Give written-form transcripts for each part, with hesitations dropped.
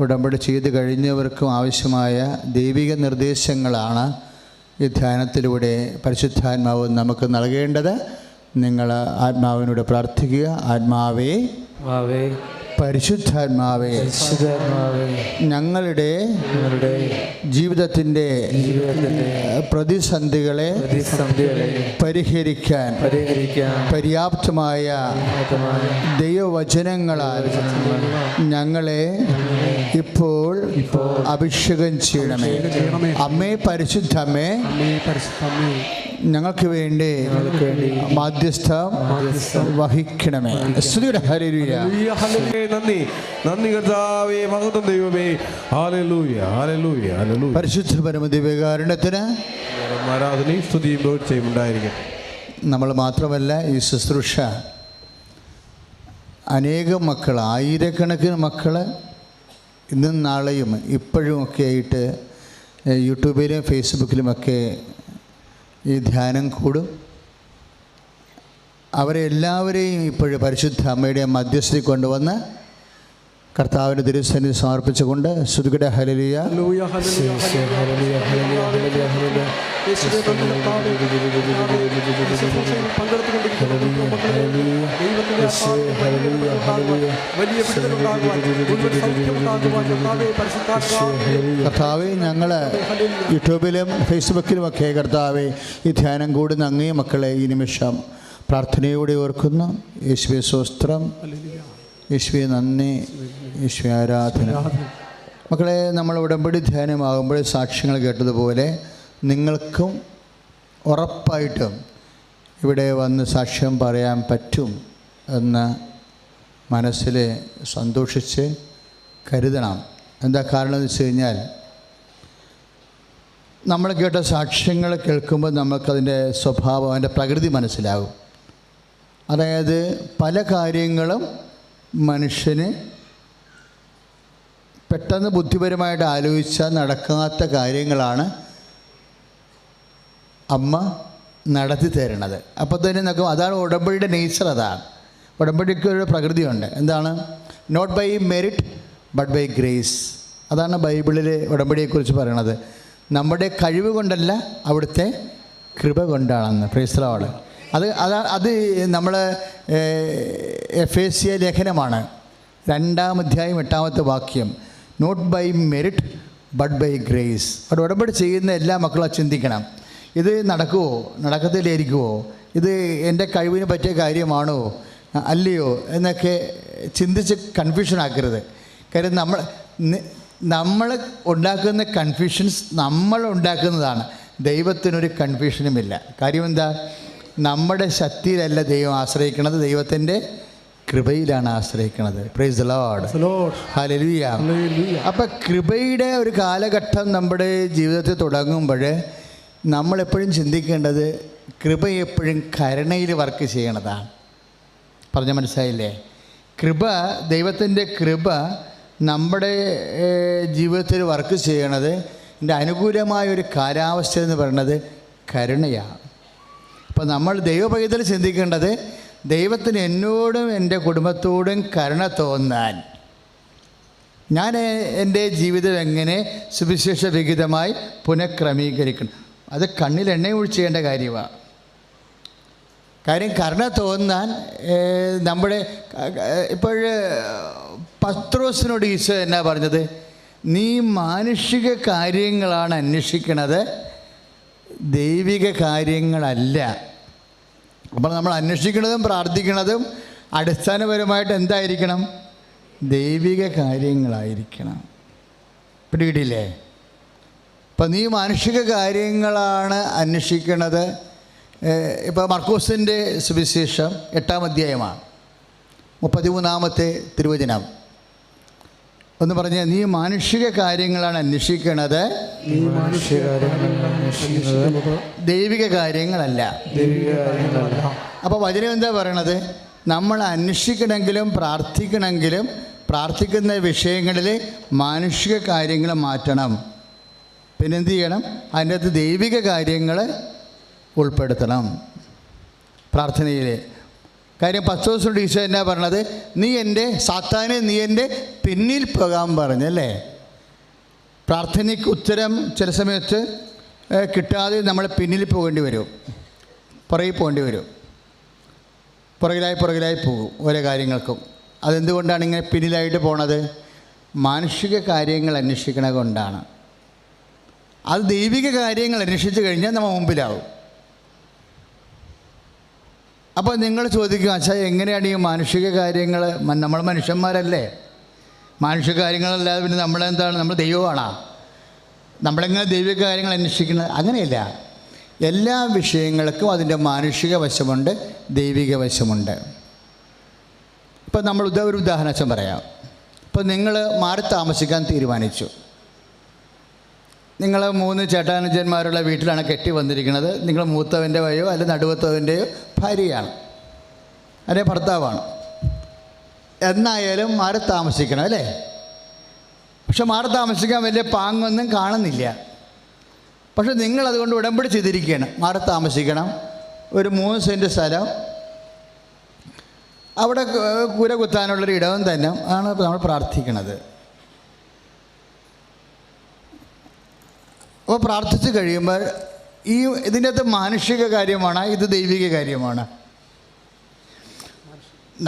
ഉടമ്പടി ചെയ്ത് കഴിഞ്ഞവർക്കും ആവശ്യമായ ദൈവിക നിർദ്ദേശങ്ങളാണ് ഈ ധ്യാനത്തിലൂടെ പരിശുദ്ധാത്മാവ് നമുക്ക് നൽകേണ്ടത്. നിങ്ങൾ ആത്മാവിനോട് പ്രാർത്ഥിക്കുക. ആത്മാവേ, പരിശുദ്ധാത്മാവേ, ഞങ്ങളുടെ ജീവിതത്തിൻ്റെ പ്രതിസന്ധികളെ പരിഹരിക്കാൻ പര്യാപ്തമായ ദൈവവചനങ്ങളാൽ ഞങ്ങളെ ഇപ്പോൾ അഭിഷേകം ചെയ്യണമേ. അമ്മേ, പരിശുദ്ധമ്മേ, ഞങ്ങൾക്ക് വേണ്ടി മാധ്യസ്ഥം വഹിക്കണമേ. ഹല്ലേലൂയ. നന്ദി കർത്താവേ, മഹത്വം ദൈവമേ. Hallelujah, hallelujah, hallelujah. പരിശുദ്ധ പരമദിവ്യകാരുണ്യത്തിന് ആരാധനയും സ്തുതിയും പുകഴ്ചയും ഉണ്ടായിരിക്കട്ടെ. നമ്മൾ മാത്രമല്ല, ഈ ശുശ്രൂഷ അനേകം മക്കൾ, ആയിരക്കണക്കിന് മക്കൾ ഇന്നും നാളെയും ഇപ്പോഴും ഒക്കെ ആയിട്ട് യൂട്യൂബിലും ഫേസ്ബുക്കിലുമൊക്കെ ഈ ധ്യാനം കൂടും. അവരെ എല്ലാവരെയും ഇപ്പോഴും പരിശുദ്ധ അമ്മയുടെ മധ്യസ്ഥയിൽ കൊണ്ടുവന്ന് കർത്താവിൻ്റെ തിരുസന്നിധി സമർപ്പിച്ചുകൊണ്ട് ശ്രുതികടെ ഹല്ലേലൂയ. കർത്താവേ, ഞങ്ങൾ യൂട്യൂബിലും ഫേസ്ബുക്കിലുമൊക്കെ കർത്താവേ ഈ ധ്യാനം കൂടുന്ന അങ്ങേ മക്കളെ ഈ നിമിഷം പ്രാർത്ഥനയോടെ ഓർക്കുന്നു. യേശുവേ സ്തോത്രം, യേശുവേ നന്ദി, യേശുവേ ആരാധന. മക്കളെ, നമ്മൾ ഉടമ്പടി ധ്യാനമാകുമ്പോൾ സാക്ഷ്യങ്ങൾ കേട്ടതുപോലെ നിങ്ങൾക്കും ഉറപ്പായിട്ടും ഇവിടെ വന്ന് സാക്ഷ്യം പറയാൻ പറ്റും എന്ന് മനസ്സിൽ സന്തോഷിച്ച് കരുതണം. എന്താ കാരണം എന്ന് വെച്ച് കഴിഞ്ഞാൽ, നമ്മൾ കേട്ട സാക്ഷ്യങ്ങൾ കേൾക്കുമ്പോൾ നമുക്കതിൻ്റെ സ്വഭാവം, അതിൻ്റെ പ്രകൃതി മനസ്സിലാകും. അതായത് പല കാര്യങ്ങളും മനുഷ്യന് പെട്ടെന്ന് ബുദ്ധിപരമായിട്ട് ആലോചിച്ചാൽ നടക്കാത്ത കാര്യങ്ങളാണ് അമ്മ നടത്തി തരണത്. അപ്പോൾ തന്നെ നമുക്ക് അതാണ് ഉടമ്പടിയുടെ നേച്ചർ. അതാണ് ഉടമ്പടിക്ക് ഒരു പ്രകൃതിയുണ്ട്. എന്താണ്? Not by merit but by grace. അതാണ് ബൈബിളിൽ ഉടമ്പടിയെക്കുറിച്ച് പറയണത്. നമ്മുടെ കഴിവ് കൊണ്ടല്ല, അവിടുത്തെ കൃപ കൊണ്ടാണെന്ന്. Praise the lord. അത് നമ്മൾ എഫേസ്യ ലേഖനമാണ്, 2-ാം അധ്യായം 8-ാമത്തെ വാക്യം. Not by merit but by grace. അവിടെ ഉടമ്പടി ചെയ്യുന്ന എല്ലാ മക്കളും ചിന്തിക്കണം, ഇത് നടക്കുമോ, നടക്കത്തില്ലായിരിക്കുമോ, ഇത് എൻ്റെ കഴിവിന് പറ്റിയ കാര്യമാണോ അല്ലയോ എന്നൊക്കെ ചിന്തിച്ച് കൺഫ്യൂഷൻ ആക്കരുത്. കാര്യം നമ്മൾ ഉണ്ടാക്കുന്ന കൺഫ്യൂഷൻസ് നമ്മൾ ഉണ്ടാക്കുന്നതാണ്. ദൈവത്തിനൊരു കൺഫ്യൂഷനുമില്ല. കാര്യം എന്താ? നമ്മുടെ ശക്തിയിലല്ല ദൈവം ആശ്രയിക്കുന്നത്, ദൈവത്തിൻ്റെ കൃപയിലാണ് ആശ്രയിക്കുന്നത്. Price the Lord. ഹല്ലേലൂയ. അപ്പം കൃപയുടെ ഒരു കാലഘട്ടം നമ്മുടെ ജീവിതത്തിൽ തുടങ്ങുമ്പോൾ നമ്മളെപ്പോഴും ചിന്തിക്കേണ്ടത് കൃപ എപ്പോഴും കരുണയിൽ വർക്ക് ചെയ്യണതാണ്. പറഞ്ഞ മനസ്സിലായില്ലേ? കൃപ, ദൈവത്തിൻ്റെ കൃപ നമ്മുടെ ജീവിതത്തിൽ വർക്ക് ചെയ്യണത്, ഇതിൻ്റെ അനുകൂലമായ ഒരു കാലാവസ്ഥ എന്ന് പറയുന്നത് കരുണയാണ്. അപ്പോൾ നമ്മൾ ദൈവപൈതൽ ചിന്തിക്കേണ്ടത്, ദൈവത്തിന് എന്നോടും എൻ്റെ കുടുംബത്തോടും കരുണ തോന്നാൻ ഞാൻ എൻ്റെ ജീവിതം എങ്ങനെ സുവിശേഷ വിഹിതമായി പുനഃക്രമീകരിക്കണം. അത് കണ്ണിൽ എണ്ണ ഒഴിച്ച് ചെയ്യേണ്ട കാര്യമാണ്. കാര്യം കരുണ തോന്നാൻ നമ്മുടെ ഇപ്പോൾ പത്രോസിനോട് ഈശോ എന്നാ പറഞ്ഞത്? നീ മാനുഷിക കാര്യങ്ങളാണ് അന്വേഷിക്കണത്, ദൈവിക കാര്യങ്ങളല്ല. അപ്പോൾ നമ്മൾ അന്വേഷിക്കുന്നതും പ്രാർത്ഥിക്കുന്നതും അടിസ്ഥാനപരമായിട്ട് എന്തായിരിക്കണം? ദൈവിക കാര്യങ്ങളായിരിക്കണം. പിടികിട്ടില്ലേ? അപ്പം നീ മാനുഷിക കാര്യങ്ങളാണ് അന്വേഷിക്കുന്നത്. ഇപ്പോൾ മർക്കോസിൻ്റെ സുവിശേഷം 8-ാം അധ്യായമാണ്, 33-ാമത്തെ തിരുവചനം. ഒന്ന് പറഞ്ഞ, നീ മാനുഷിക കാര്യങ്ങളാണ് അന്വേഷിക്കുന്നത്, ദൈവിക കാര്യങ്ങളല്ല. അപ്പോൾ വചനം എന്താ പറയണത്? നമ്മൾ അന്വേഷിക്കണമെങ്കിലും പ്രാർത്ഥിക്കണമെങ്കിലും പ്രാർത്ഥിക്കുന്ന വിഷയങ്ങളിൽ മാനുഷിക കാര്യങ്ങൾ മാറ്റണം. പിന്നെന്ത് ചെയ്യണം? അതിൻ്റെ അകത്ത് ദൈവിക കാര്യങ്ങൾ ഉൾപ്പെടുത്തണം പ്രാർത്ഥനയിൽ. കാര്യം 10 ദിവസം കൊണ്ട് ഈശോ എന്നാ പറഞ്ഞത്? നീ എൻ്റെ പിന്നിൽ പോകാൻ പറഞ്ഞല്ലേ. പ്രാർത്ഥനയ്ക്ക് ഉത്തരം ചില സമയത്ത് കിട്ടാതെ നമ്മൾ പിന്നിൽ പോകേണ്ടി വരും, പുറകിൽ പോകേണ്ടി വരും, പുറകിലായി പോകും ഓരോ കാര്യങ്ങൾക്കും. അതെന്തുകൊണ്ടാണ് ഇങ്ങനെ പിന്നിലായിട്ട് പോണത്? മാനുഷിക കാര്യങ്ങൾ അന്വേഷിക്കണ കൊണ്ടാണ്. അത് ദൈവിക കാര്യങ്ങൾ അന്വേഷിച്ച് കഴിഞ്ഞാൽ നമ്മൾ മുമ്പിലാവും. അപ്പോൾ നിങ്ങൾ ചോദിക്കും, അച്ഛാ എങ്ങനെയാണ് ഈ മാനുഷിക കാര്യങ്ങൾ? നമ്മൾ മനുഷ്യന്മാരല്ലേ, മാനുഷിക കാര്യങ്ങളല്ലാതെ പിന്നെ നമ്മളെന്താണ്? നമ്മൾ ദൈവമാണോ? നമ്മളെങ്ങനെ ദൈവിക കാര്യങ്ങൾ അന്വേഷിക്കുന്നത്? അങ്ങനെയല്ല. എല്ലാ വിഷയങ്ങൾക്കും അതിൻ്റെ മാനുഷിക വശമുണ്ട്, ദൈവിക വശമുണ്ട്. ഇപ്പം നമ്മൾ ഒരു ഉദാഹരണം അച്ഛൻ പറയാം. ഇപ്പം നിങ്ങൾ മാറി താമസിക്കാൻ തീരുമാനിച്ചു. നിങ്ങൾ 3 ചേട്ടാനുജന്മാരുള്ള വീട്ടിലാണ് കെട്ടി വന്നിരിക്കുന്നത്. നിങ്ങൾ മൂത്തവൻ്റെ വയോ അല്ലെങ്കിൽ നടുവത്തവൻ്റെയോ ഭാര്യയാണ്, അല്ലെ ഭർത്താവാണ്. എന്നായാലും മാറി താമസിക്കണം അല്ലേ? പക്ഷെ മാറി താമസിക്കാൻ വലിയ പാങ്ങൊന്നും കാണുന്നില്ല. പക്ഷെ നിങ്ങളതുകൊണ്ട് ഉടമ്പടി ചെയ്തിരിക്കുകയാണ്, മാറി താമസിക്കണം. ഒരു 3 സെൻറ്റ് സ്ഥലം, അവിടെ കൂര കുത്താനുള്ളൊരു ഇടവും തന്നെ ആണ് നമ്മൾ പ്രാർത്ഥിക്കണത്. അപ്പോൾ പ്രാർത്ഥിച്ച് കഴിയുമ്പോൾ ഇതിൻ്റെ അകത്ത് മാനുഷിക കാര്യമാണ്, ഇത് ദൈവിക കാര്യമാണ്.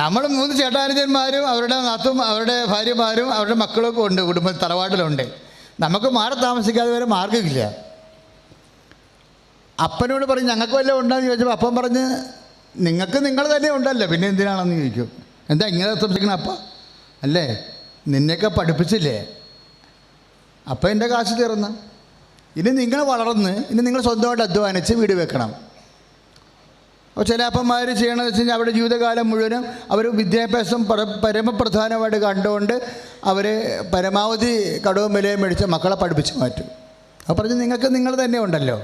നമ്മൾ 3 ചേട്ടാനുജന്മാരും അവരുടെ നാത്തും അവരുടെ ഭാര്യമാരും അവരുടെ മക്കളൊക്കെ ഉണ്ട്, കുടുംബ തറവാട്ടിലുണ്ട്. നമുക്ക് മാറി താമസിക്കാതെ വരെ മാർഗ്ഗമില്ല. അപ്പനോട് പറഞ്ഞ് ഞങ്ങൾക്ക് വല്ലതും ഉണ്ടെന്ന് ചോദിച്ചപ്പോൾ അപ്പം പറഞ്ഞ് നിങ്ങൾക്ക് നിങ്ങൾ തന്നെ ഉണ്ടല്ലോ, പിന്നെ എന്തിനാണെന്ന് ചോദിക്കും. എന്താ ഇങ്ങനെ താമസിക്കണം അപ്പ? അല്ലേ, നിന്നെയൊക്കെ പഠിപ്പിച്ചില്ലേ, അപ്പം എൻ്റെ കാശ് തീർന്ന്. ഇനി നിങ്ങൾ വളർന്ന് ഇനി നിങ്ങൾ സ്വന്തമായിട്ട് അധ്വാനിച്ച് വീട് വെക്കണം. അപ്പോൾ ചില അപ്പന്മാർ ചെയ്യണമെന്ന് വെച്ച് കഴിഞ്ഞാൽ അവരുടെ ജീവിതകാലം മുഴുവനും അവർ വിദ്യാഭ്യാസം പരമപ്രധാനമായിട്ട് കണ്ടുകൊണ്ട് അവർ പരമാവധി കടവും വിലയും മേടിച്ച് മക്കളെ പഠിപ്പിച്ച് മാറ്റും. അപ്പോൾ പറഞ്ഞ് നിങ്ങൾക്ക് നിങ്ങൾ തന്നെ ഉണ്ടല്ലോ,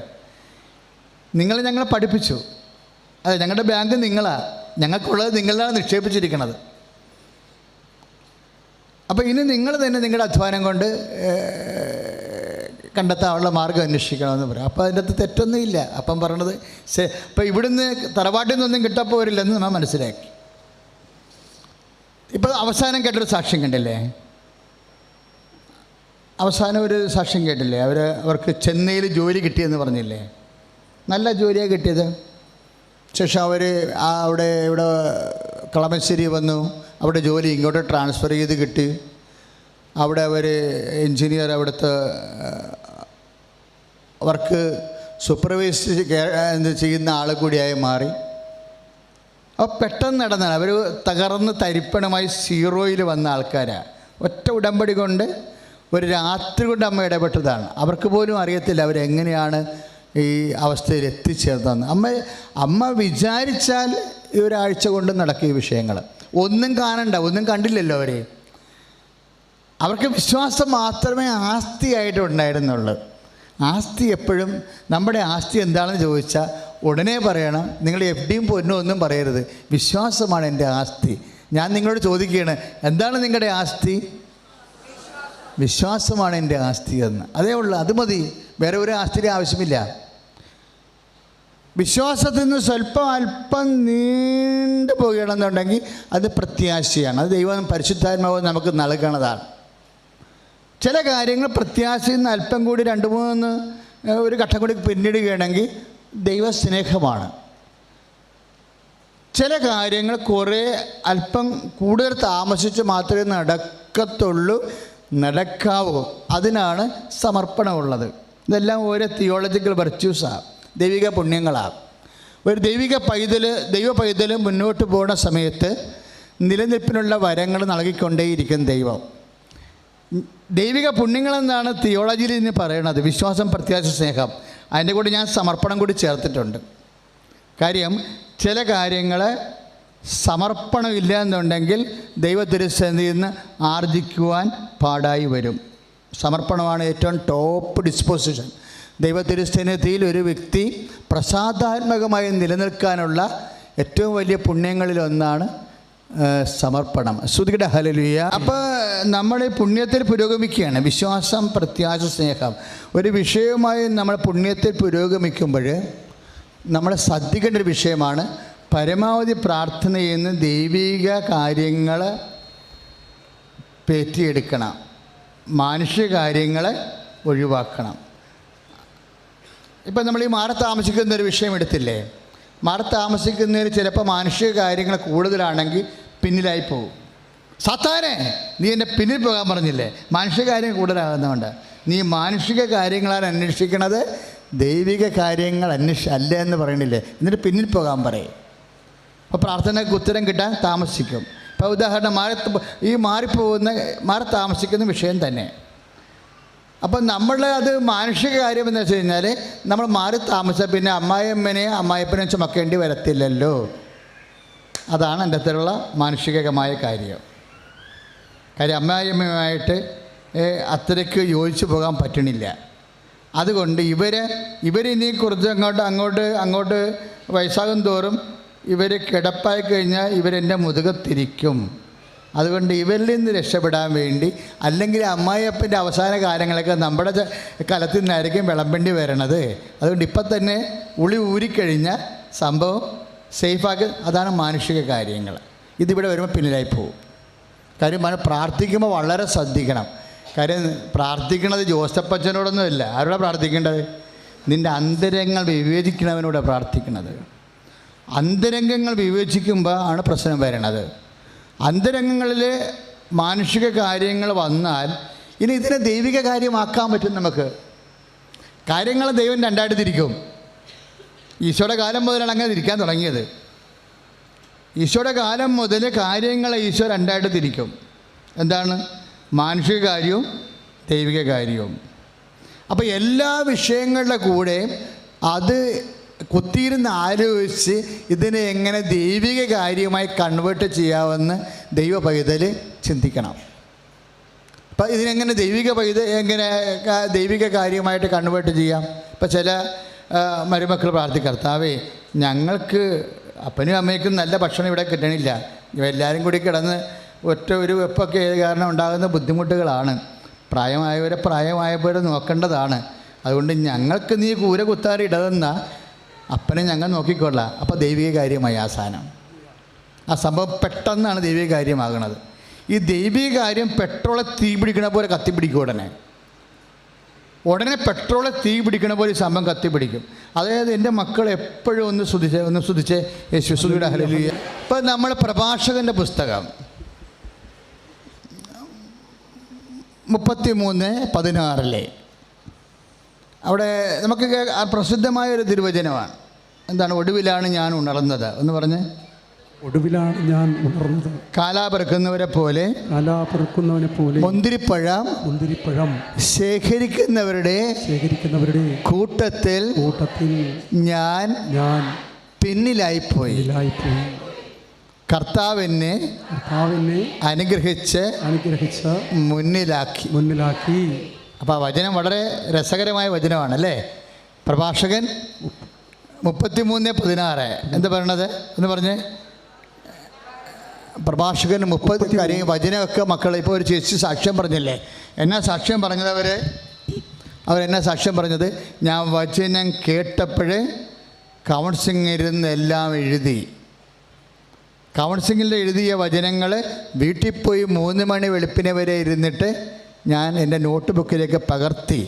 ഞങ്ങളെ പഠിപ്പിച്ചു, അതെ ഞങ്ങളുടെ ബാങ്ക് നിങ്ങളാണ്, ഞങ്ങൾക്കുള്ളത് നിങ്ങളാണ് നിക്ഷേപിച്ചിരിക്കുന്നത്. അപ്പോൾ ഇനി നിങ്ങൾ തന്നെ നിങ്ങളുടെ അധ്വാനം കൊണ്ട് കണ്ടെത്താനുള്ള മാർഗ്ഗം അന്വേഷിക്കണമെന്ന് പറയും. അപ്പോൾ അതിൻ്റെ അകത്ത് തെറ്റൊന്നുമില്ല. അപ്പം പറയണത് ഇപ്പോൾ ഇവിടുന്ന് തറവാട്ടിൽ നിന്നൊന്നും കിട്ടപ്പോരില്ലെന്ന് നമ്മൾ മനസ്സിലാക്കി. ഇപ്പോൾ അവസാനം കേട്ടൊരു സാക്ഷ്യം കണ്ടില്ലേ? അവസാനം ഒരു സാക്ഷ്യം കേട്ടില്ലേ? അവർക്ക് ചെന്നൈയിൽ ജോലി കിട്ടിയെന്ന് പറഞ്ഞില്ലേ? നല്ല ജോലിയാണ് കിട്ടിയത്. ശേഷം അവർ ഇവിടെ കളമശ്ശേരി വന്നു, അവിടെ ജോലി ഇങ്ങോട്ട് ട്രാൻസ്ഫർ ചെയ്ത് കിട്ടി. അവിടെ അവർ എൻജിനീയർ, അവിടുത്തെ വർക്ക് സൂപ്പർവൈസ് ചെയ്യുന്ന ആൾ കൂടിയായി മാറി. അപ്പോൾ പെട്ടെന്ന് നടന്നാണ്. അവർ തകർന്ന് തരിപ്പണമായി 0-യിൽ വന്ന ആൾക്കാരാണ്. ഒറ്റ ഉടമ്പടി കൊണ്ട് ഒരു രാത്രി കൊണ്ട് അമ്മ ഇടപെട്ടതാണ്. അവർക്ക് പോലും അറിയത്തില്ല അവരെങ്ങനെയാണ് ഈ അവസ്ഥയിൽ എത്തിച്ചേർന്നതെന്ന്. അമ്മ വിചാരിച്ചാൽ ഈ ഒരാഴ്ച കൊണ്ട് നടക്കും ഈ വിഷയങ്ങൾ. ഒന്നും കാണണ്ട, ഒന്നും കണ്ടില്ലല്ലോ അവർക്ക് വിശ്വാസം മാത്രമേ ആസ്തിയായിട്ട് ഉണ്ടായിരുന്നുള്ളൂ. ആസ്തി എപ്പോഴും നമ്മുടെ ആസ്തി എന്താണെന്ന് ചോദിച്ചാൽ ഉടനെ പറയണം, നിങ്ങൾ FDയും പൊന്നും ഒന്നും പറയരുത്, വിശ്വാസമാണ് എൻ്റെ ആസ്തി. ഞാൻ നിങ്ങളോട് ചോദിക്കുകയാണ്, എന്താണ് നിങ്ങളുടെ ആസ്തി? വിശ്വാസമാണ് എൻ്റെ ആസ്തി എന്ന്. അതേ ഉള്ളൂ, അത് മതി, വേറെ ഒരു ആസ്തിയുടെ ആവശ്യമില്ല. വിശ്വാസത്തിൽ നിന്ന് അല്പം നീണ്ടു പോകുകയാണെന്നുണ്ടെങ്കിൽ അത് പ്രത്യാശയാണ്. അത് ദൈവം പരിശുദ്ധാത്മാവ് നമുക്ക് നൽകണതാണ്. ചില കാര്യങ്ങൾ പ്രത്യാശയിൽ നിന്ന് അല്പം കൂടി 2-3 ഒരു ഘട്ടം കൂടി പിന്നിടുകയാണെങ്കിൽ ദൈവസ്നേഹമാണ്. ചില കാര്യങ്ങൾ അല്പം കൂടുതൽ താമസിച്ച് മാത്രമേ നടക്കാവൂ. അതിനാണ് സമർപ്പണമുള്ളത്. ഇതെല്ലാം ഓരോ തിയോളജിക്കൽ വെർച്യൂസാണ്, ദൈവിക പുണ്യങ്ങളാണ്. ഒരു ദൈവ പൈതൽ മുന്നോട്ട് പോകുന്ന സമയത്ത് നിലനിൽപ്പിനുള്ള വരങ്ങൾ നൽകിക്കൊണ്ടേയിരിക്കും ദൈവം. ദൈവിക പുണ്യങ്ങളെന്നാണ് തിയോളജിയിൽ ഇന്ന് പറയണത്. വിശ്വാസം, പ്രത്യാശ, സ്നേഹം. അതിൻ്റെ കൂടെ ഞാൻ സമർപ്പണം കൂടി ചേർത്തിട്ടുണ്ട്. കാര്യം ചില കാര്യങ്ങൾ സമർപ്പണമില്ല എന്നുണ്ടെങ്കിൽ ദൈവത്തിരുസന്നിധിയിൽ നിന്ന് ആർജിക്കുവാൻ പാടായി വരും. സമർപ്പണമാണ് ഏറ്റവും ടോപ്പ് ഡിസ്പോസിഷൻ. ദൈവത്തിരുസന്നിധിയിൽ ഒരു വ്യക്തി പ്രസാദാത്മകമായി നിലനിൽക്കാനുള്ള ഏറ്റവും വലിയ പുണ്യങ്ങളിലൊന്നാണ് സമർപ്പണം. ശ്രുതിയുടെ ഹല്ലേലൂയ. അപ്പോൾ നമ്മൾ പുണ്യത്തിൽ പുരോഗമിക്കുകയാണ്. വിശ്വാസം, പ്രത്യാശ, സ്നേഹം ഒരു വിഷയവുമായി നമ്മൾ പുണ്യത്തിൽ പുരോഗമിക്കുമ്പോൾ നമ്മൾ ശ്രദ്ധിക്കേണ്ട ഒരു വിഷയമാണ് പരമാവധി പ്രാർത്ഥന ചെയ്യുന്ന ദൈവിക കാര്യങ്ങൾ പേറ്റിയെടുക്കണം, മാനുഷിക കാര്യങ്ങൾ ഒഴിവാക്കണം. ഇപ്പം നമ്മൾ ഈ മാറി താമസിക്കുന്നൊരു വിഷയം എടുത്തില്ലേ, മാറി താമസിക്കുന്നതിൽ ചിലപ്പോൾ മാനുഷിക കാര്യങ്ങൾ കൂടുതലാണെങ്കിൽ പിന്നിലായി പോകും. സാത്താനെ, നീ എൻ്റെ പിന്നിൽ പോകാൻ പറഞ്ഞില്ലേ, മാനുഷിക കാര്യങ്ങൾ കൂടുതലാകുന്നതുകൊണ്ട്. നീ മാനുഷിക കാര്യങ്ങളാണ് അന്വേഷിക്കണത്, ദൈവിക കാര്യങ്ങൾ അല്ല എന്ന് പറയണില്ലേ, എന്നിട്ട് പിന്നിൽ പോകാൻ പറയും. അപ്പോൾ പ്രാർത്ഥനയ്ക്ക് ഉത്തരം കിട്ടാൻ താമസിക്കും. ഇപ്പോൾ ഉദാഹരണം മാറി താമസിക്കുന്ന വിഷയം തന്നെ. അപ്പം നമ്മൾ അത് മാനുഷിക കാര്യം എന്ന് വെച്ച് കഴിഞ്ഞാൽ നമ്മൾ മാറി താമസിച്ചാൽ പിന്നെ അമ്മായിയപ്പനെയും ചുമക്കേണ്ടി വരത്തില്ലല്ലോ. അതാണ് എൻ്റെ അടുത്തുള്ള മാനുഷികമായ കാര്യം. അമ്മായിയമ്മയുമായിട്ട് അത്രയ്ക്ക് യോജിച്ച് പോകാൻ പറ്റണില്ല. അതുകൊണ്ട് ഇവരിനി കുറച്ച് അങ്ങോട്ട് വയസ്സാകും തോറും ഇവർ കിടപ്പായി കഴിഞ്ഞാൽ ഇവരെൻ്റെ മുതുകത്തിരിക്കും. അതുകൊണ്ട് ഇവരിൽ നിന്ന് രക്ഷപ്പെടാൻ വേണ്ടി, അല്ലെങ്കിൽ അമ്മായിയപ്പൻ്റെ അവസാന കാലങ്ങളൊക്കെ നമ്മുടെ കലത്തിൽ നിന്നായിരിക്കും വിളമ്പേണ്ടി വരണത്. അതുകൊണ്ട് ഇപ്പം തന്നെ ഊരിക്കഴിഞ്ഞ സംഭവം സേഫാക്കി. അതാണ് മാനുഷിക കാര്യങ്ങൾ. ഇതിവിടെ വരുമ്പോൾ പിന്നിലായി പോകും. കാര്യം പ്രാർത്ഥിക്കുമ്പോൾ വളരെ ശ്രദ്ധിക്കണം. കാര്യം പ്രാർത്ഥിക്കണത് ജോസപ്പച്ചനോടൊന്നുമില്ല. ആരോടാണ് പ്രാർത്ഥിക്കേണ്ടത്? നിൻ്റെ അന്തരംഗങ്ങൾ വിവേചിക്കണവനോട് പ്രാർത്ഥിക്കണത്. അന്തരംഗങ്ങൾ വിവേചിക്കുമ്പോൾ ആണ് പ്രശ്നം വരണത്. അന്തരംഗങ്ങളിൽ മാനുഷിക കാര്യങ്ങൾ വന്നാൽ ഇനി ഇതിനെ ദൈവിക കാര്യമാക്കാൻ പറ്റും. നമുക്ക് കാര്യങ്ങൾ ദൈവം രണ്ടായിട്ട് തിരിക്കും. ഈശോയുടെ കാലം മുതലാണ് അങ്ങനെ തിരിക്കാൻ തുടങ്ങിയത്. ഈശോയുടെ കാലം മുതൽ കാര്യങ്ങളെ ഈശോ രണ്ടായിട്ട് തിരിക്കും. എന്താണ്? മാനുഷിക കാര്യവും ദൈവിക കാര്യവും. അപ്പോൾ എല്ലാ വിഷയങ്ങളുടെ കൂടെ അത് കുത്തിയിരുന്ന് ആലോചിച്ച് ഇതിനെ എങ്ങനെ ദൈവിക കാര്യമായി കൺവേർട്ട് ചെയ്യാമെന്ന് ദൈവ പൈതൽ ചിന്തിക്കണം. അപ്പം ഇതിനെങ്ങനെ എങ്ങനെ ദൈവിക കാര്യമായിട്ട് കൺവേർട്ട് ചെയ്യാം? ഇപ്പം ചില മരുമക്കൾ കർത്താവേ, ഞങ്ങൾക്ക് അപ്പനും അമ്മയ്ക്കും നല്ല ഭക്ഷണം ഇവിടെ കിട്ടണില്ല, എല്ലാവരും കൂടി കിടന്ന് ഒരു വെപ്പൊക്കെ കാരണം ഉണ്ടാകുന്ന ബുദ്ധിമുട്ടുകളാണ്. പ്രായമായവരെ നോക്കേണ്ടതാണ്. അതുകൊണ്ട് ഞങ്ങൾക്ക് നീ കൂര കുത്താൻ ഇടതെന്ന അപ്പനെ ഞങ്ങൾ നോക്കിക്കൊള്ളാം. അപ്പോൾ ദൈവിക കാര്യമായി ആ സാധനം. ആ സംഭവം പെട്ടെന്നാണ് ദൈവിക കാര്യമാകുന്നത്. ഈ ദൈവിക കാര്യം പെട്രോളെ തീ പിടിക്കണ പോലെ കത്തിപ്പിടിക്കും. ഉടനെ പെട്രോളെ തീ പിടിക്കണ പോലെ ഈ സംഭവം കത്തിപ്പിടിക്കും. അതായത് എൻ്റെ മക്കൾ എപ്പോഴും ഒന്ന് ശ്രദ്ധിച്ചേ യേശുസ്തുതിയുടെ ഹല്ലേലൂയ. ഇപ്പം നമ്മൾ പ്രഭാഷകൻ്റെ പുസ്തകം 33:16 അവിടെ നമുക്ക് പ്രസിദ്ധമായൊരു തിരുവചനമാണ്. എന്താണ്? ഒടുവിലാണ് ഞാൻ ഉണർന്നത് എന്ന് പറഞ്ഞ്. ഒടുവിലാണ് ഞാൻ ഉണർന്നത്, കാലാപെറുക്കുന്നവരെ പോലെ മുന്തിരിപ്പഴം ശേഖരിക്കുന്നവരുടെ കൂട്ടത്തിൽ ഞാൻ പിന്നിലായിപ്പോയി. കർത്താവിനെ അനുഗ്രഹിച്ച് മുന്നിലാക്കി. അപ്പോൾ ആ വചനം വളരെ രസകരമായ വചനമാണ് അല്ലേ? പ്രഭാഷകൻ 33:16 എന്താ പറയണത് എന്ന് പറഞ്ഞ്. പ്രഭാഷകൻ 30 കാര്യം വചനമൊക്കെ മക്കളെ. ഇപ്പോൾ ഒരു ചേച്ചി സാക്ഷ്യം പറഞ്ഞില്ലേ, എന്നാ സാക്ഷ്യം പറഞ്ഞത്? അവരെന്നാ സാക്ഷ്യം പറഞ്ഞത്? ഞാൻ വചനം കേട്ടപ്പോഴേ കൗൺസിലിംഗ് ഇരുന്ന് എല്ലാം എഴുതി. കൗൺസിലിംഗിൽ എഴുതിയ വചനങ്ങൾ വീട്ടിൽ പോയി 3 മണി വെളുപ്പിനെ വരെ ഇരുന്നിട്ട് ഞാൻ എൻ്റെ നോട്ട് ബുക്കിലേക്ക് പകർത്തി.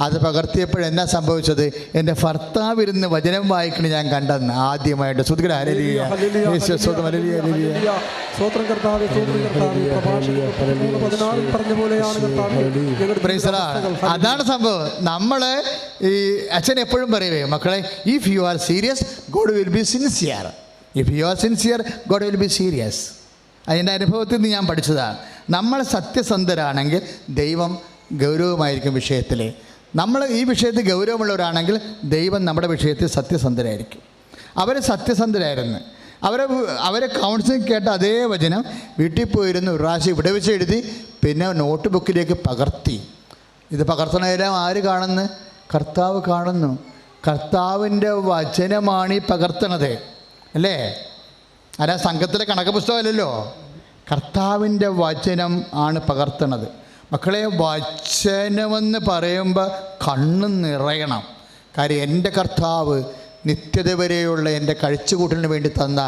അത് പകർത്തിയപ്പോഴെന്നാ സംഭവിച്ചത്? എൻ്റെ ഭർത്താവ് ഇരുന്ന് വചനം വായിക്കണം ഞാൻ കണ്ടെന്ന് ആദ്യമായിട്ട്. അതാണ് സംഭവം. നമ്മൾ ഈ അച്ഛൻ എപ്പോഴും പറയുവേ, മക്കളെ, if you are serious God will be sincere. If you are sincere God will be serious. അതിൻ്റെ അനുഭവത്തിൽ നിന്ന് ഞാൻ പഠിച്ചതാണ്. നമ്മൾ സത്യസന്ധരാണെങ്കിൽ ദൈവം ഗൗരവമായിരിക്കും വിഷയത്തിൽ. നമ്മൾ ഈ വിഷയത്തിൽ ഗൗരവമുള്ളവരാണെങ്കിൽ ദൈവം നമ്മുടെ വിഷയത്തിൽ സത്യസന്ധരായിരിക്കും. അവർ സത്യസന്ധരായിരുന്നു. അവരെ കൗൺസിലിംഗ് കേട്ട അതേ വചനം വീട്ടിൽ പോയിരുന്നു ഒരു പ്രാവശ്യം ഇവിടെ വെച്ച് എഴുതി, പിന്നെ നോട്ട് ബുക്കിലേക്ക് പകർത്തി. ഇത് പകർത്തണമെല്ലാം ആര് കാണുന്നു? കർത്താവ് കാണുന്നു. കർത്താവിൻ്റെ വചനമാണ് ഈ പകർത്തണത് അല്ലേ? അല്ല, സംഘത്തിലെ കണക്ക് പുസ്തകമല്ലല്ലോ, കർത്താവിൻ്റെ വചനം ആണ് പകർത്തണത്. മക്കളെ, വചനമെന്ന് പറയുമ്പോൾ കണ്ണ് നിറയണം. കാര്യം എൻ്റെ കർത്താവ് നിത്യത വരെയുള്ള എൻ്റെ കഴിച്ചുകൂട്ടലിന് വേണ്ടി തന്ന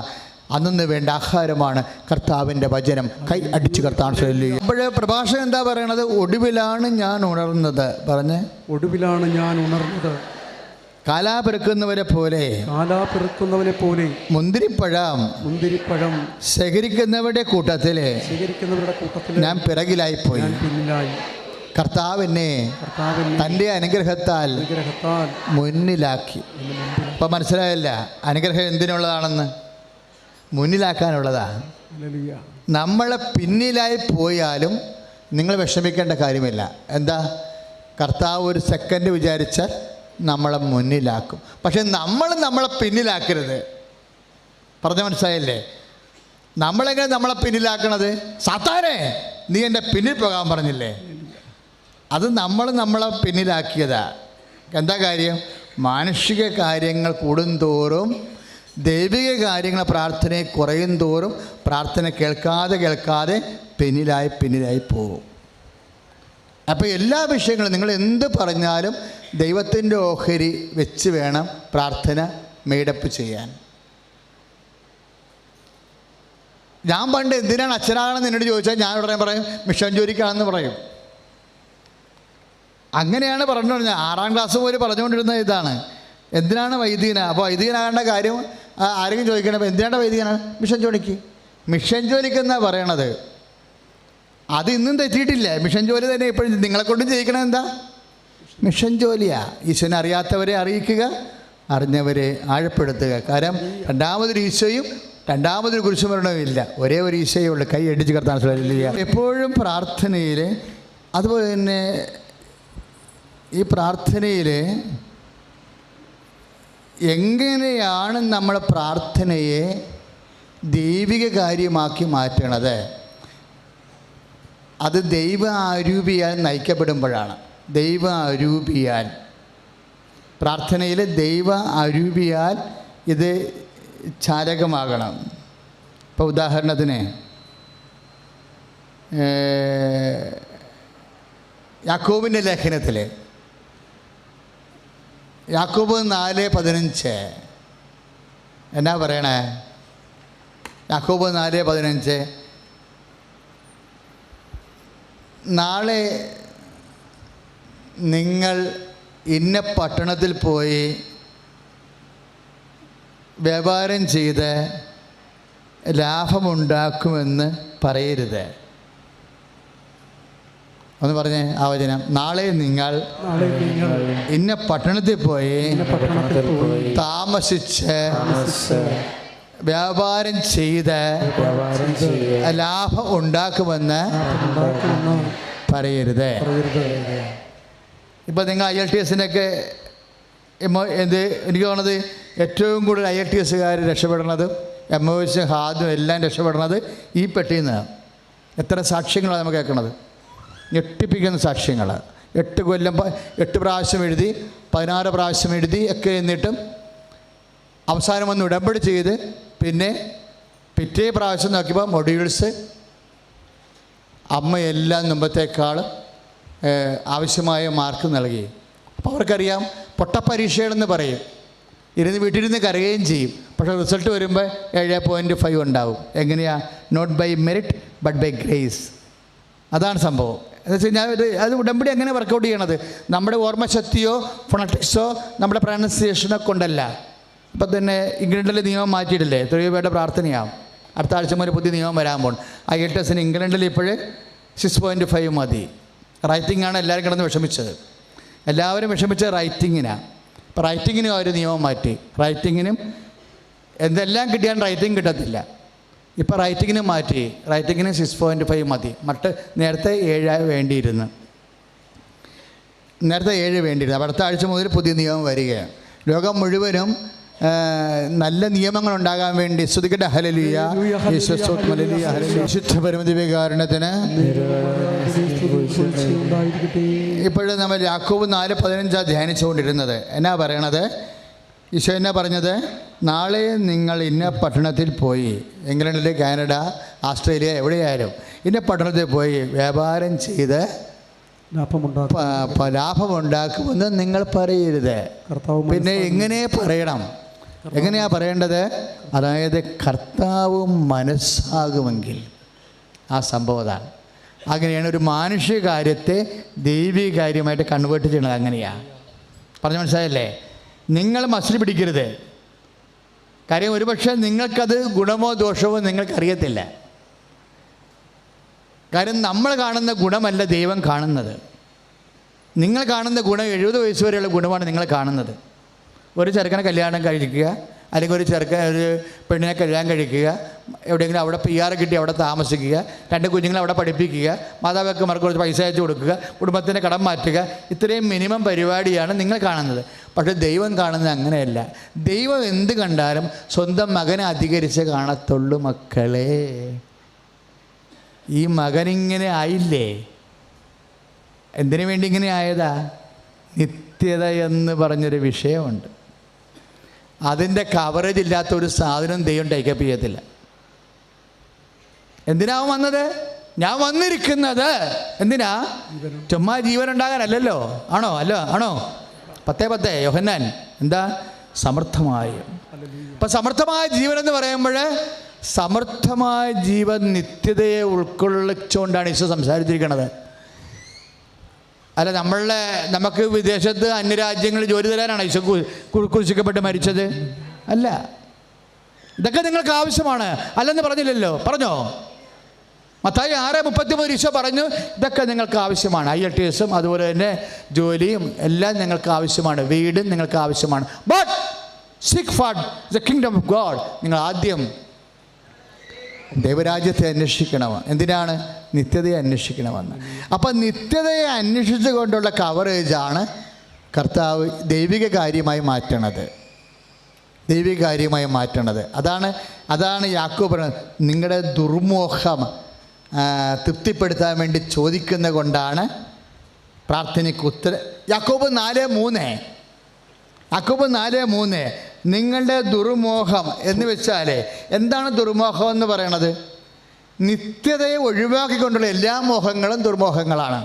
അന്നു വേണ്ട ആഹാരമാണ് കർത്താവിൻ്റെ വചനം. കൈ അടിച്ച് കർത്താൻ ചൊല്ലുക. അപ്പോഴേ പ്രഭാഷകൻ എന്താ പറയണത്? ഒടുവിലാണ് ഞാൻ ഉണർന്നത്. പറഞ്ഞ് ഒടുവിലാണ് ഞാൻ ഉണർന്നത്. കാലാപിറക്കുന്നവരെ പോലെ മുന്തിരിപ്പഴം ശേഖരിക്കുന്നവരുടെ കൂട്ടത്തിൽ ഞാൻ പിറകിലായിപ്പോയി. കർത്താവിനെ തൻ്റെ അനുഗ്രഹത്താൽ മുന്നിലാക്കി. അപ്പം മനസ്സിലായല്ല, അനുഗ്രഹം എന്തിനുള്ളതാണെന്ന്? മുന്നിലാക്കാനുള്ളതാണ്. നമ്മളെ പിന്നിലായി പോയാലും നിങ്ങൾ വിഷമിക്കേണ്ട കാര്യമില്ല. എന്താ? കർത്താവ് ഒരു സെക്കൻഡ് വിചാരിച്ചാൽ നമ്മളെ മുന്നിലാക്കും. പക്ഷെ നമ്മളെ പിന്നിലാക്കരുത്. പറഞ്ഞ മനസ്സിലായില്ലേ? നമ്മളെങ്ങനെ നമ്മളെ പിന്നിലാക്കണത്? സാത്താനെ, നീ എൻ്റെ പിന്നിൽ പോകാൻ പറഞ്ഞില്ലേ? അത് നമ്മളെ പിന്നിലാക്കിയതാ. എന്താ കാര്യം? മാനുഷിക കാര്യങ്ങൾ കൂടുന്തോറും ദൈവിക കാര്യങ്ങൾ പ്രാർത്ഥനയെ കുറയും തോറും പ്രാർത്ഥന കേൾക്കാതെ പിന്നിലായി പോകും. അപ്പോൾ എല്ലാ വിഷയങ്ങളും നിങ്ങൾ എന്ത് പറഞ്ഞാലും ദൈവത്തിൻ്റെ ഓഹരി വെച്ച് വേണം പ്രാർത്ഥന മെയ്ഡപ്പ് ചെയ്യാൻ. ഞാൻ പണ്ട് എന്തിനാണ് അച്ഛനാണെന്ന് എന്നോട് ചോദിച്ചാൽ ഞാൻ ഉടനെ പറയും മിഷൻ ജോലിക്കാണെന്ന് പറയും. അങ്ങനെയാണ് പറഞ്ഞു. 6ാം ക്ലാസ് പോലെ പറഞ്ഞുകൊണ്ടിരുന്ന ഇതാണ്, എന്തിനാണ് വൈദികന? അപ്പോൾ വൈദികനാകേണ്ട കാര്യം ആരെങ്കിലും ചോദിക്കണം, അപ്പോൾ എന്തിനാണ് വൈദികനാണ്? മിഷൻ ജോലിക്കെന്നാണ് പറയണത്. അത് ഇന്നും തെറ്റിയിട്ടില്ല. മിഷൻ ജോലി തന്നെ ഇപ്പോഴും നിങ്ങളെ കൊണ്ടും ചെയ്യിക്കണത് എന്താ? മിഷൻ ജോലിയാണ്. ഈശോനെ അറിയാത്തവരെ അറിയിക്കുക, അറിഞ്ഞവരെ ആഴപ്പെടുത്തുക. കാരണം രണ്ടാമതൊരു ഈശോയും രണ്ടാമതൊരു കുരിശുമരണവും ഇല്ല, ഒരേ ഒരു ഈശോയേ ഉള്ളൂ. കൈ അടിച്ച് കർത്താൻ ശ്രമിക്കുക. എപ്പോഴും പ്രാർത്ഥനയിൽ, അതുപോലെ തന്നെ ഈ പ്രാർത്ഥനയിൽ എങ്ങനെയാണ് നമ്മൾ പ്രാർത്ഥനയെ ദൈവിക കാര്യമാക്കി മാറ്റണത്? അത് ദൈവ അരൂപിയാൽ നയിക്കപ്പെടുമ്പോഴാണ്. ദൈവ അരൂപിയാൽ, പ്രാർത്ഥനയിൽ ദൈവ അരൂപിയാൽ ഇത് ചാലകമാകണം. ഇപ്പോൾ ഉദാഹരണത്തിന് യാക്കോബിൻ്റെ ലേഖനത്തിൽ യാക്കോബ് 4:15 എന്നാ പറയണേ? യാക്കോബ് 4:15 നാളെ നിങ്ങൾ ഇന്ന പട്ടണത്തിൽ പോയി വ്യാപാരം ചെയ്ത് ലാഭമുണ്ടാക്കുമെന്ന് പറയരുത്. ഒന്ന് പറഞ്ഞേ ആ വചനം. നാളെ നിങ്ങൾ ഇന്ന പട്ടണത്തിൽ പോയി താമസിച്ച് വ്യാപാരം ചെയ്ത് ലാഭം ഉണ്ടാക്കുമെന്ന് പറയരുത്. ഇപ്പം നിങ്ങൾ IELTS-നൊക്കെ എന്ത് എനിക്ക് തോന്നുന്നത് ഏറ്റവും കൂടുതൽ IELTS-കാർ രക്ഷപ്പെടുന്നത്, MOS ഹാദും എല്ലാം രക്ഷപ്പെടുന്നത് ഈ പെട്ടിയിൽ നിന്നാണ്. എത്ര സാക്ഷ്യങ്ങളാണ് നമുക്ക് കേൾക്കുന്നത്? ഞെട്ടിപ്പിക്കുന്ന സാക്ഷ്യങ്ങൾ. 8 കൊല്ലം 8 പ്രാവശ്യം എഴുതി, 16 പ്രാവശ്യം എഴുതി ഒക്കെ, എന്നിട്ടും അവസാനം വന്ന് ഉടമ്പടി ചെയ്ത് പിന്നെ പിറ്റേ പ്രാവശ്യം നോക്കിയപ്പോൾ മൊഡ്യൂൾസ് അമ്മയെല്ലാം മുമ്പത്തേക്കാളും ആവശ്യമായ മാർക്ക് നൽകി. അപ്പോൾ അവർക്കറിയാം പൊട്ടപ്പരീക്ഷകളെന്ന് പറയും, വീട്ടിലിരുന്ന് കരയുകയും ചെയ്യും. പക്ഷേ റിസൾട്ട് വരുമ്പോൾ 7.5 ഉണ്ടാവും. എങ്ങനെയാണ്? Not by merit but by grace. അതാണ് സംഭവം. എന്ന് വെച്ച് കഴിഞ്ഞാൽ അത് ഉടമ്പടി എങ്ങനെ വർക്കൗട്ട് ചെയ്യണത്? നമ്മുടെ ഓർമ്മശക്തിയോ ഫൊണറ്റിക്സോ നമ്മുടെ പ്രൊനൗൺസിയേഷനോ കൊണ്ടല്ല. ഇപ്പം തന്നെ ഇംഗ്ലണ്ടിൽ നിയമം മാറ്റിയിട്ടില്ലേ? എത്രയോ പേരുടെ പ്രാർത്ഥനയാവും. അടുത്ത ആഴ്ച മുതൽ പുതിയ നിയമം വരാൻ പോകും. IELTS-ന് ഇംഗ്ലണ്ടിൽ ഇപ്പോഴേ 6.5 മതി. റൈറ്റിംഗാണ് എല്ലാവരും കിടന്ന് വിഷമിച്ചത്. എല്ലാവരും വിഷമിച്ചത് റൈറ്റിങ്ങിനാണ്. ഇപ്പോൾ റൈറ്റിങ്ങിന് ഒരു നിയമം മാറ്റി. റൈറ്റിങ്ങിനും എന്തെല്ലാം കിട്ടിയാലും റൈറ്റിംഗ് കിട്ടത്തില്ല. ഇപ്പോൾ റൈറ്റിങ്ങിന് മാറ്റി. റൈറ്റിങ്ങിന് 6.5 മതി. നേരത്തെ 7 വേണ്ടിയിരുന്നു. അടുത്ത ആഴ്ച മുതൽ പുതിയ നിയമം വരികയാണ്. ലോകം മുഴുവനും നല്ല നിയമങ്ങൾ ഉണ്ടാകാൻ വേണ്ടി സ്തുതിക്കട്ടെ. ഹല്ലേലൂയ. വിശുദ്ധ പരമദിവ്യകാരുണ്യത്തിന്. ഇപ്പോഴും നമ്മൾ യാക്കോബ് 4:15 ധ്യാനിച്ചുകൊണ്ടിരുന്നത്. എന്നാ പറയണത്? ഈശോ എന്നാ പറഞ്ഞത്? നാളെ നിങ്ങൾ ഇന്ന പട്ടണത്തിൽ പോയി, ഇംഗ്ലണ്ടിൽ, കാനഡ, ഓസ്ട്രേലിയ, എവിടെയായാലും ഇന്ന പട്ടണത്തിൽ പോയി വ്യാപാരം ചെയ്ത് ലാഭമുണ്ടാക്കുമെന്ന് നിങ്ങൾ പറയരുത്. പിന്നെ എങ്ങനെ പറയണം? എങ്ങനെയാ പറയേണ്ടത്? അതായത് കർത്താവ് മനസ്സാകുമെങ്കിൽ ആ സംഭവം അതാണ്. അങ്ങനെയാണ് ഒരു മാനുഷിക കാര്യത്തെ ദൈവിക കാര്യമായിട്ട് കൺവേർട്ട് ചെയ്യണത്. അങ്ങനെയാണ് പറഞ്ഞു, മനസ്സിലായല്ലേ? നിങ്ങൾ മസിൽ പിടിക്കരുത്. കാര്യം ഒരുപക്ഷെ നിങ്ങൾക്കത് ഗുണമോ ദോഷമോ നിങ്ങൾക്കറിയത്തില്ല. കാര്യം നമ്മൾ കാണുന്ന ഗുണമല്ല ദൈവം കാണുന്നത്. നിങ്ങൾ കാണുന്ന ഗുണം 70 വയസ്സ് വരെയുള്ള ഗുണമാണ് നിങ്ങൾ കാണുന്നത്. ഒരു ചെറുക്കനെ കല്യാണം കഴിക്കുക, അല്ലെങ്കിൽ ഒരു പെണ്ണിനെ കല്യാണം കഴിക്കുക, എവിടെയെങ്കിലും അവിടെ PR കിട്ടി അവിടെ താമസിക്കുക, 2 കുഞ്ഞുങ്ങളെ അവിടെ പഠിപ്പിക്കുക, മാതാപിതാക്കന്മാർക്ക് കുറച്ച് പൈസ അയച്ചു കൊടുക്കുക, കുടുംബത്തിൻ്റെ കടം മാറ്റുക, ഇത്രയും മിനിമം പരിപാടിയാണ് നിങ്ങൾ കാണുന്നത്. പക്ഷേ ദൈവം കാണുന്നത് അങ്ങനെയല്ല. ദൈവം എന്ത് കണ്ടാലും സ്വന്തം മകനെ അധികരിച്ച് കാണത്തുള്ളൂ. മക്കളെ, ഈ മകനിങ്ങനെ ആയില്ലേ? എന്തിനു വേണ്ടി ഇങ്ങനെ ആയതാ? നിത്യത എന്ന് പറഞ്ഞൊരു വിഷയമുണ്ട്. അതിൻ്റെ കവറേജ് ഇല്ലാത്ത ഒരു സാധനം ദൈവം ടേക്കപ്പ് ചെയ്യത്തില്ല. എന്തിനാവും വന്നത്? ഞാൻ വന്നിരിക്കുന്നത് എന്തിനാ? ചുമ്മാ ജീവൻ ഉണ്ടാകാനല്ലല്ലോ. ആണോ? ആണോ? 10:10 യോഹന്നാൻ എന്താ? സമർത്ഥമായ. അപ്പം സമർത്ഥമായ ജീവൻ എന്ന് പറയുമ്പോൾ സമർത്ഥമായ ജീവൻ നിത്യതയെ ഉൾക്കൊള്ളിച്ചുകൊണ്ടാണ് ഈശോ സംസാരിച്ചിരിക്കുന്നത്. അല്ല നമുക്ക് വിദേശത്ത് അന്യരാജ്യങ്ങളിൽ ജോലി തരാനാണ് ഈശോ ക്രൂശിക്കപ്പെട്ട് മരിച്ചത്? അല്ല. ഇതൊക്കെ നിങ്ങൾക്ക് ആവശ്യമാണ് അല്ലെന്ന് പറഞ്ഞില്ലല്ലോ. പറഞ്ഞോ? മത്തായി 6:33 ഈശോ പറഞ്ഞു ഇതൊക്കെ നിങ്ങൾക്ക് ആവശ്യമാണ്. IELTS അതുപോലെ തന്നെ ജോലിയും എല്ലാം നിങ്ങൾക്ക് ആവശ്യമാണ്, വീടും നിങ്ങൾക്ക് ആവശ്യമാണ്. But seek for the kingdom of God. നിങ്ങൾ ആദ്യം ദൈവരാജ്യത്തെ അന്വേഷിക്കണം. എന്തിനാണ്? നിത്യതയെ അന്വേഷിക്കണമെന്ന്. അപ്പം നിത്യതയെ അന്വേഷിച്ചു കൊണ്ടുള്ള കവറേജാണ് കർത്താവ് ദൈവിക കാര്യമായി മാറ്റണത്. ദൈവിക കാര്യമായി മാറ്റണത് അതാണ് യാക്കോബ് പറയുന്നത്. നിങ്ങളുടെ ദുർമോഹം തൃപ്തിപ്പെടുത്താൻ വേണ്ടി ചോദിക്കുന്ന കൊണ്ടാണ് പ്രാർത്ഥനയ്ക്ക് ഉത്തരം. യാക്കോബ് 4:3 നിങ്ങളുടെ ദുർമോഹം എന്ന് വെച്ചാൽ എന്താണ് ദുർമോഹം എന്ന് പറയണത്? നിത്യതയെ ഒഴിവാക്കിക്കൊണ്ടുള്ള എല്ലാ മോഹങ്ങളും ദുർമോഹങ്ങളാണ്.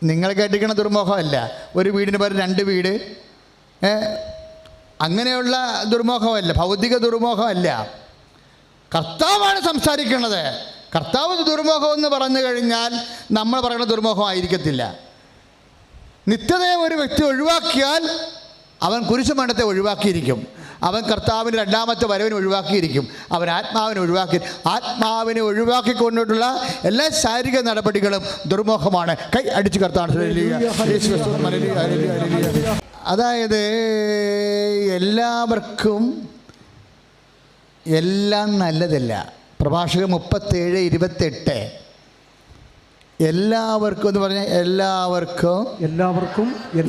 നിങ്ങൾ കേട്ടിരിക്കണ ദുർമോഹമല്ല. ഒരു വീടിന് പകരം 2 വീട്, അങ്ങനെയുള്ള ദുർമോഹമല്ല, ഭൗതിക ദുർമോഹമല്ല. കർത്താവാണ് സംസാരിക്കുന്നത്. കർത്താവ് ദുർമോഹം എന്ന് പറഞ്ഞു കഴിഞ്ഞാൽ നമ്മൾ പറയുന്ന ദുർമോഹമായിരിക്കത്തില്ല. നിത്യതയെ ഒരു വ്യക്തി ഒഴിവാക്കിയാൽ അവൻ കുരിശുമരണത്തെ ഒഴിവാക്കിയിരിക്കും. അവൻ കർത്താവിൻ്റെ 2ാമത്തെ വരവിനെ ഒഴിവാക്കിയിരിക്കും. അവൻ ആത്മാവിനെ ഒഴിവാക്കിക്കൊണ്ടിട്ടുള്ള എല്ലാ ശാരീരിക നടപടികളും ദുർമോഹമാണ്. കൈ അടിച്ച് കർത്താവ്. അതായത് എല്ലാവർക്കും എല്ലാം നല്ലതല്ല. പ്രഭാഷകൻ 37:28 എല്ലാവർക്കും എന്ന് പറഞ്ഞാൽ എല്ലാവർക്കും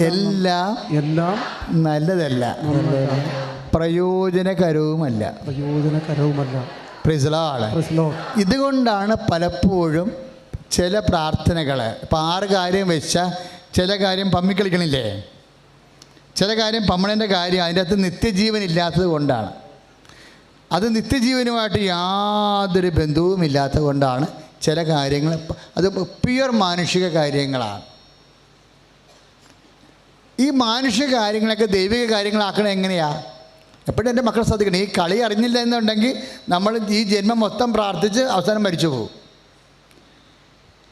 എല്ലാം നല്ലതല്ല, പ്രയോജനകരവുമല്ല. Praise Lord. ഇതുകൊണ്ടാണ് പലപ്പോഴും ചില പ്രാർത്ഥനകൾ ഇപ്പം 6 കാര്യം വെച്ചാൽ ചില കാര്യം പമ്മിക്കളിക്കണില്ലേ? ചില കാര്യം പമ്മണേൻ്റെ കാര്യം അതിൻ്റെ അകത്ത് നിത്യജീവൻ ഇല്ലാത്തത് കൊണ്ടാണ്. അത് നിത്യജീവനുമായിട്ട് യാതൊരു ബന്ധവുമില്ലാത്തത് കൊണ്ടാണ് ചില കാര്യങ്ങൾ. അത് പ്യുവർ മാനുഷിക കാര്യങ്ങളാണ്. ഈ മാനുഷിക കാര്യങ്ങളൊക്കെ ദൈവിക കാര്യങ്ങളാക്കണത് എങ്ങനെയാണ്? എപ്പോഴും എൻ്റെ മക്കളെ ശ്രദ്ധിക്കണം. ഈ കളി അറിഞ്ഞില്ല എന്നുണ്ടെങ്കിൽ നമ്മൾ ഈ ജന്മം മൊത്തം പ്രാർത്ഥിച്ച് അവസാനം മരിച്ചു പോകും.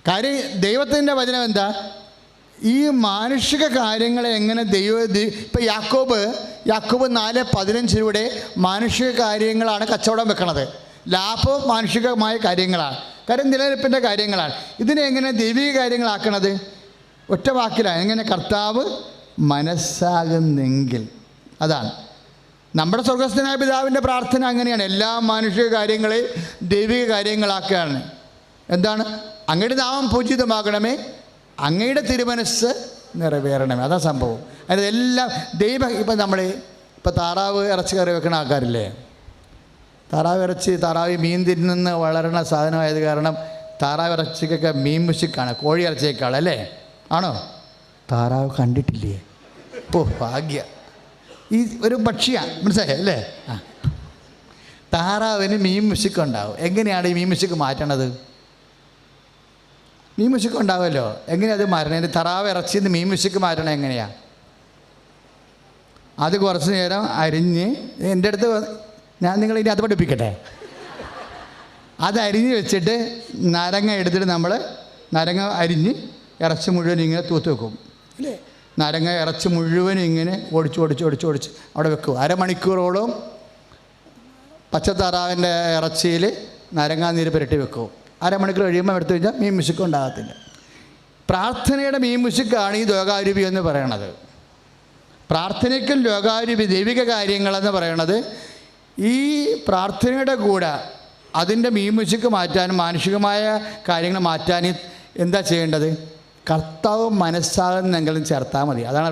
കാര്യം ദൈവത്തിൻ്റെ വചനം എന്താ? ഈ മാനുഷിക കാര്യങ്ങളെ എങ്ങനെ ഇപ്പം യാക്കോബ് 4:15 മാനുഷിക കാര്യങ്ങളാണ് കച്ചവടം വെക്കണത്. ലാഭം മാനുഷികമായ കാര്യങ്ങളാണ്, കാര്യം നിലനിൽപ്പിൻ്റെ കാര്യങ്ങളാണ്. ഇതിനെ എങ്ങനെ ദൈവിക കാര്യങ്ങളാക്കണത്? ഒറ്റ വാക്കിലാണ്. എങ്ങനെ? കർത്താവ് മനസ്സാകുന്നെങ്കിൽ. അതാണ് നമ്മുടെ സ്വർഗസ്ഥനായ പിതാവിൻ്റെ പ്രാർത്ഥന. അങ്ങനെയാണ്. എല്ലാ മാനുഷിക കാര്യങ്ങളെയും ദൈവിക കാര്യങ്ങളാക്കുകയാണ്. എന്താണ്? അങ്ങയുടെ നാമം പൂജിതമാകണമേ, അങ്ങയുടെ തിരുമനസ്സ് നിറവേറണമേ. അതാ സംഭവം. അതിന് എല്ലാം ഇപ്പം താറാവ് ഇറച്ചി കറി വെക്കണ ആൾക്കാരില്ലേ? താറാവ് മീൻ തിന്നുന്ന വളരണ സാധനമായത് കാരണം താറാവ് ഇറച്ചിക്കൊക്കെ മീൻ മുശിക്കാണ് കോഴി ഇറച്ചിയേക്കാൾ, അല്ലേ? ആണോ? താറാവ് കണ്ടിട്ടില്ലേ? ഓ ഭാഗ്യ. ഈ ഒരു പക്ഷിയാണ്, മനസ്സിലായോ അല്ലേ? താറാവിന് മീൻ മുശിക്കുണ്ടാവും. എങ്ങനെയാണ് ഈ മീൻ മുശിക്ക് മാറ്റണത്? മീൻ മുശുക്ക് ഉണ്ടാവുമല്ലോ. എങ്ങനെയാണ് അത് മാറണേ? തറാവ് ഇറച്ചിയിൽ നിന്ന് മീൻ മുശുക്ക് മാറണേ എങ്ങനെയാണ്? അത് കുറച്ച് നേരം അരിഞ്ഞ് എൻ്റെ അടുത്ത് ഞാൻ നിങ്ങളിനി അത് പഠിപ്പിക്കട്ടെ. അത് അരിഞ്ഞ് വെച്ചിട്ട് നാരങ്ങ എടുത്തിട്ട് നമ്മൾ നാരങ്ങ അരിഞ്ഞ് ഇറച്ചി മുഴുവൻ ഇങ്ങനെ തൂത്ത് വെക്കും അല്ലേ? നാരങ്ങ ഇറച്ചി മുഴുവൻ ഇങ്ങനെ ഒടിച്ച് അവിടെ വെക്കും. അരമണിക്കൂറോളം പച്ചത്താറാവിൻ്റെ ഇറച്ചിയിൽ നാരങ്ങാനീര് പുരട്ടി വെക്കും. അരമണിക്കൂർ കഴിയുമ്പോൾ എടുത്തു കഴിഞ്ഞാൽ മീൻ മുശുക്ക് ഉണ്ടാകത്തില്ല. പ്രാർത്ഥനയുടെ മീൻ മുശുക്കാണ് ഈ ലോകാരൂപി എന്ന് പറയണത്. പ്രാർത്ഥനയ്ക്കും ലോകാരൂപി ദൈവിക കാര്യങ്ങളെന്ന് പറയണത് ഈ പ്രാർത്ഥനയുടെ കൂടെ അതിൻ്റെ മീൻ മുശുക്ക് മാറ്റാനും മാനുഷികമായ കാര്യങ്ങൾ മാറ്റാനും എന്താ ചെയ്യേണ്ടത്? കർത്താവ് മനസ്സാകുന്നെങ്കിലും ചേർത്താൽ മതി. അതാണ്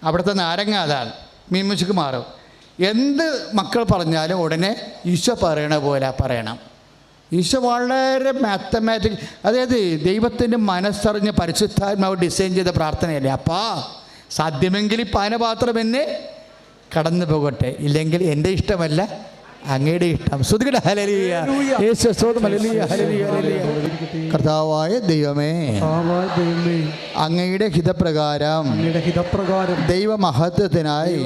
അവിടുത്തെ നാരങ്ങ അതാണ്. മീൻ മുശുക്ക് മാറും. എന്ത് മക്കൾ പറഞ്ഞാലും ഉടനെ ഈശോ പറയണ പോലെ പറയണം. ഈശോ വളരെ മാത്തമാറ്റിക്, അതായത് ദൈവത്തിൻ്റെ മനസ്സറിഞ്ഞ് പരിശുദ്ധാത്മാവ് ഡിസൈൻ ചെയ്ത പ്രാർത്ഥനയല്ലേ. അപ്പാ സാധ്യമെങ്കിൽ ഈ പാനപാത്രം എന്നെ കടന്നു പോകട്ടെ, ഇല്ലെങ്കിൽ എൻ്റെ ഇഷ്ടമല്ല അങ്ങയുടെ ഇഷ്ടം. ശ്രുതികട ഹല്ലേലൂയ. യേശു സ്തോത്രം. Hallelujah hallelujah hallelujah. കർത്താവായ ദൈവമേ, അങ്ങയുടെ ഹിതപ്രകാരം ദൈവമഹത്വത്തിനായി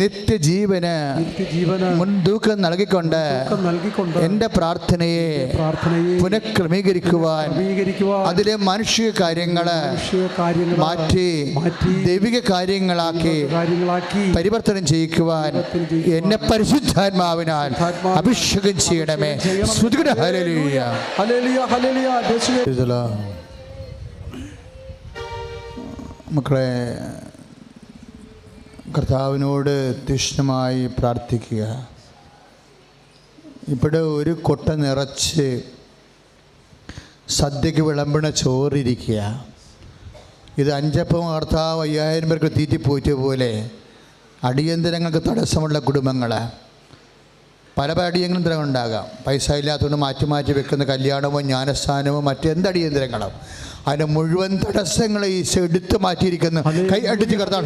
നിത്യജീവന് മുൻതൂക്കം നൽകിക്കൊണ്ട് എൻ്റെ പ്രാർത്ഥനയെ പുനഃക്രമീകരിക്കുവാൻ അതിലെ മനുഷ്യ കാര്യങ്ങള് മാറ്റി ദൈവിക കാര്യങ്ങളാക്കി പരിവർത്തനം ചെയ്യിക്കുവാൻ എന്നെ പരിശുദ്ധാത്മാവിനാൽ അഭിഷേകം ചെയ്യണമേ. Hallelujah hallelujah hallelujah. മക്കളെ, കർത്താവിനോട് തീക്ഷ്ണമായി പ്രാർത്ഥിക്കുക. ഇവിടെ ഒരു കൊട്ട നിറച്ച് സദ്യക്ക് വിളമ്പണ ചോറിരിക്കുക. ഇത് 5 അപ്പം കർത്താവ് 5000 പേർക്ക് തീറ്റിപ്പോറ്റ പോലെ അടിയന്തരങ്ങൾക്ക് തടസ്സമുള്ള കുടുംബങ്ങൾ പല അടിയന്തരം ഉണ്ടാകാം. പൈസ ഇല്ലാത്തതുകൊണ്ട് മാറ്റി വെക്കുന്ന കല്യാണമോ ജ്ഞാനസ്ഥാനമോ മറ്റെന്ത് അടിയന്തരങ്ങളും അതിൻ്റെ മുഴുവൻ തടസ്സങ്ങളെ ഈശോ എടുത്തു മാറ്റിയിരിക്കുന്നു. കൈ അടിച്ച് കർത്താവ്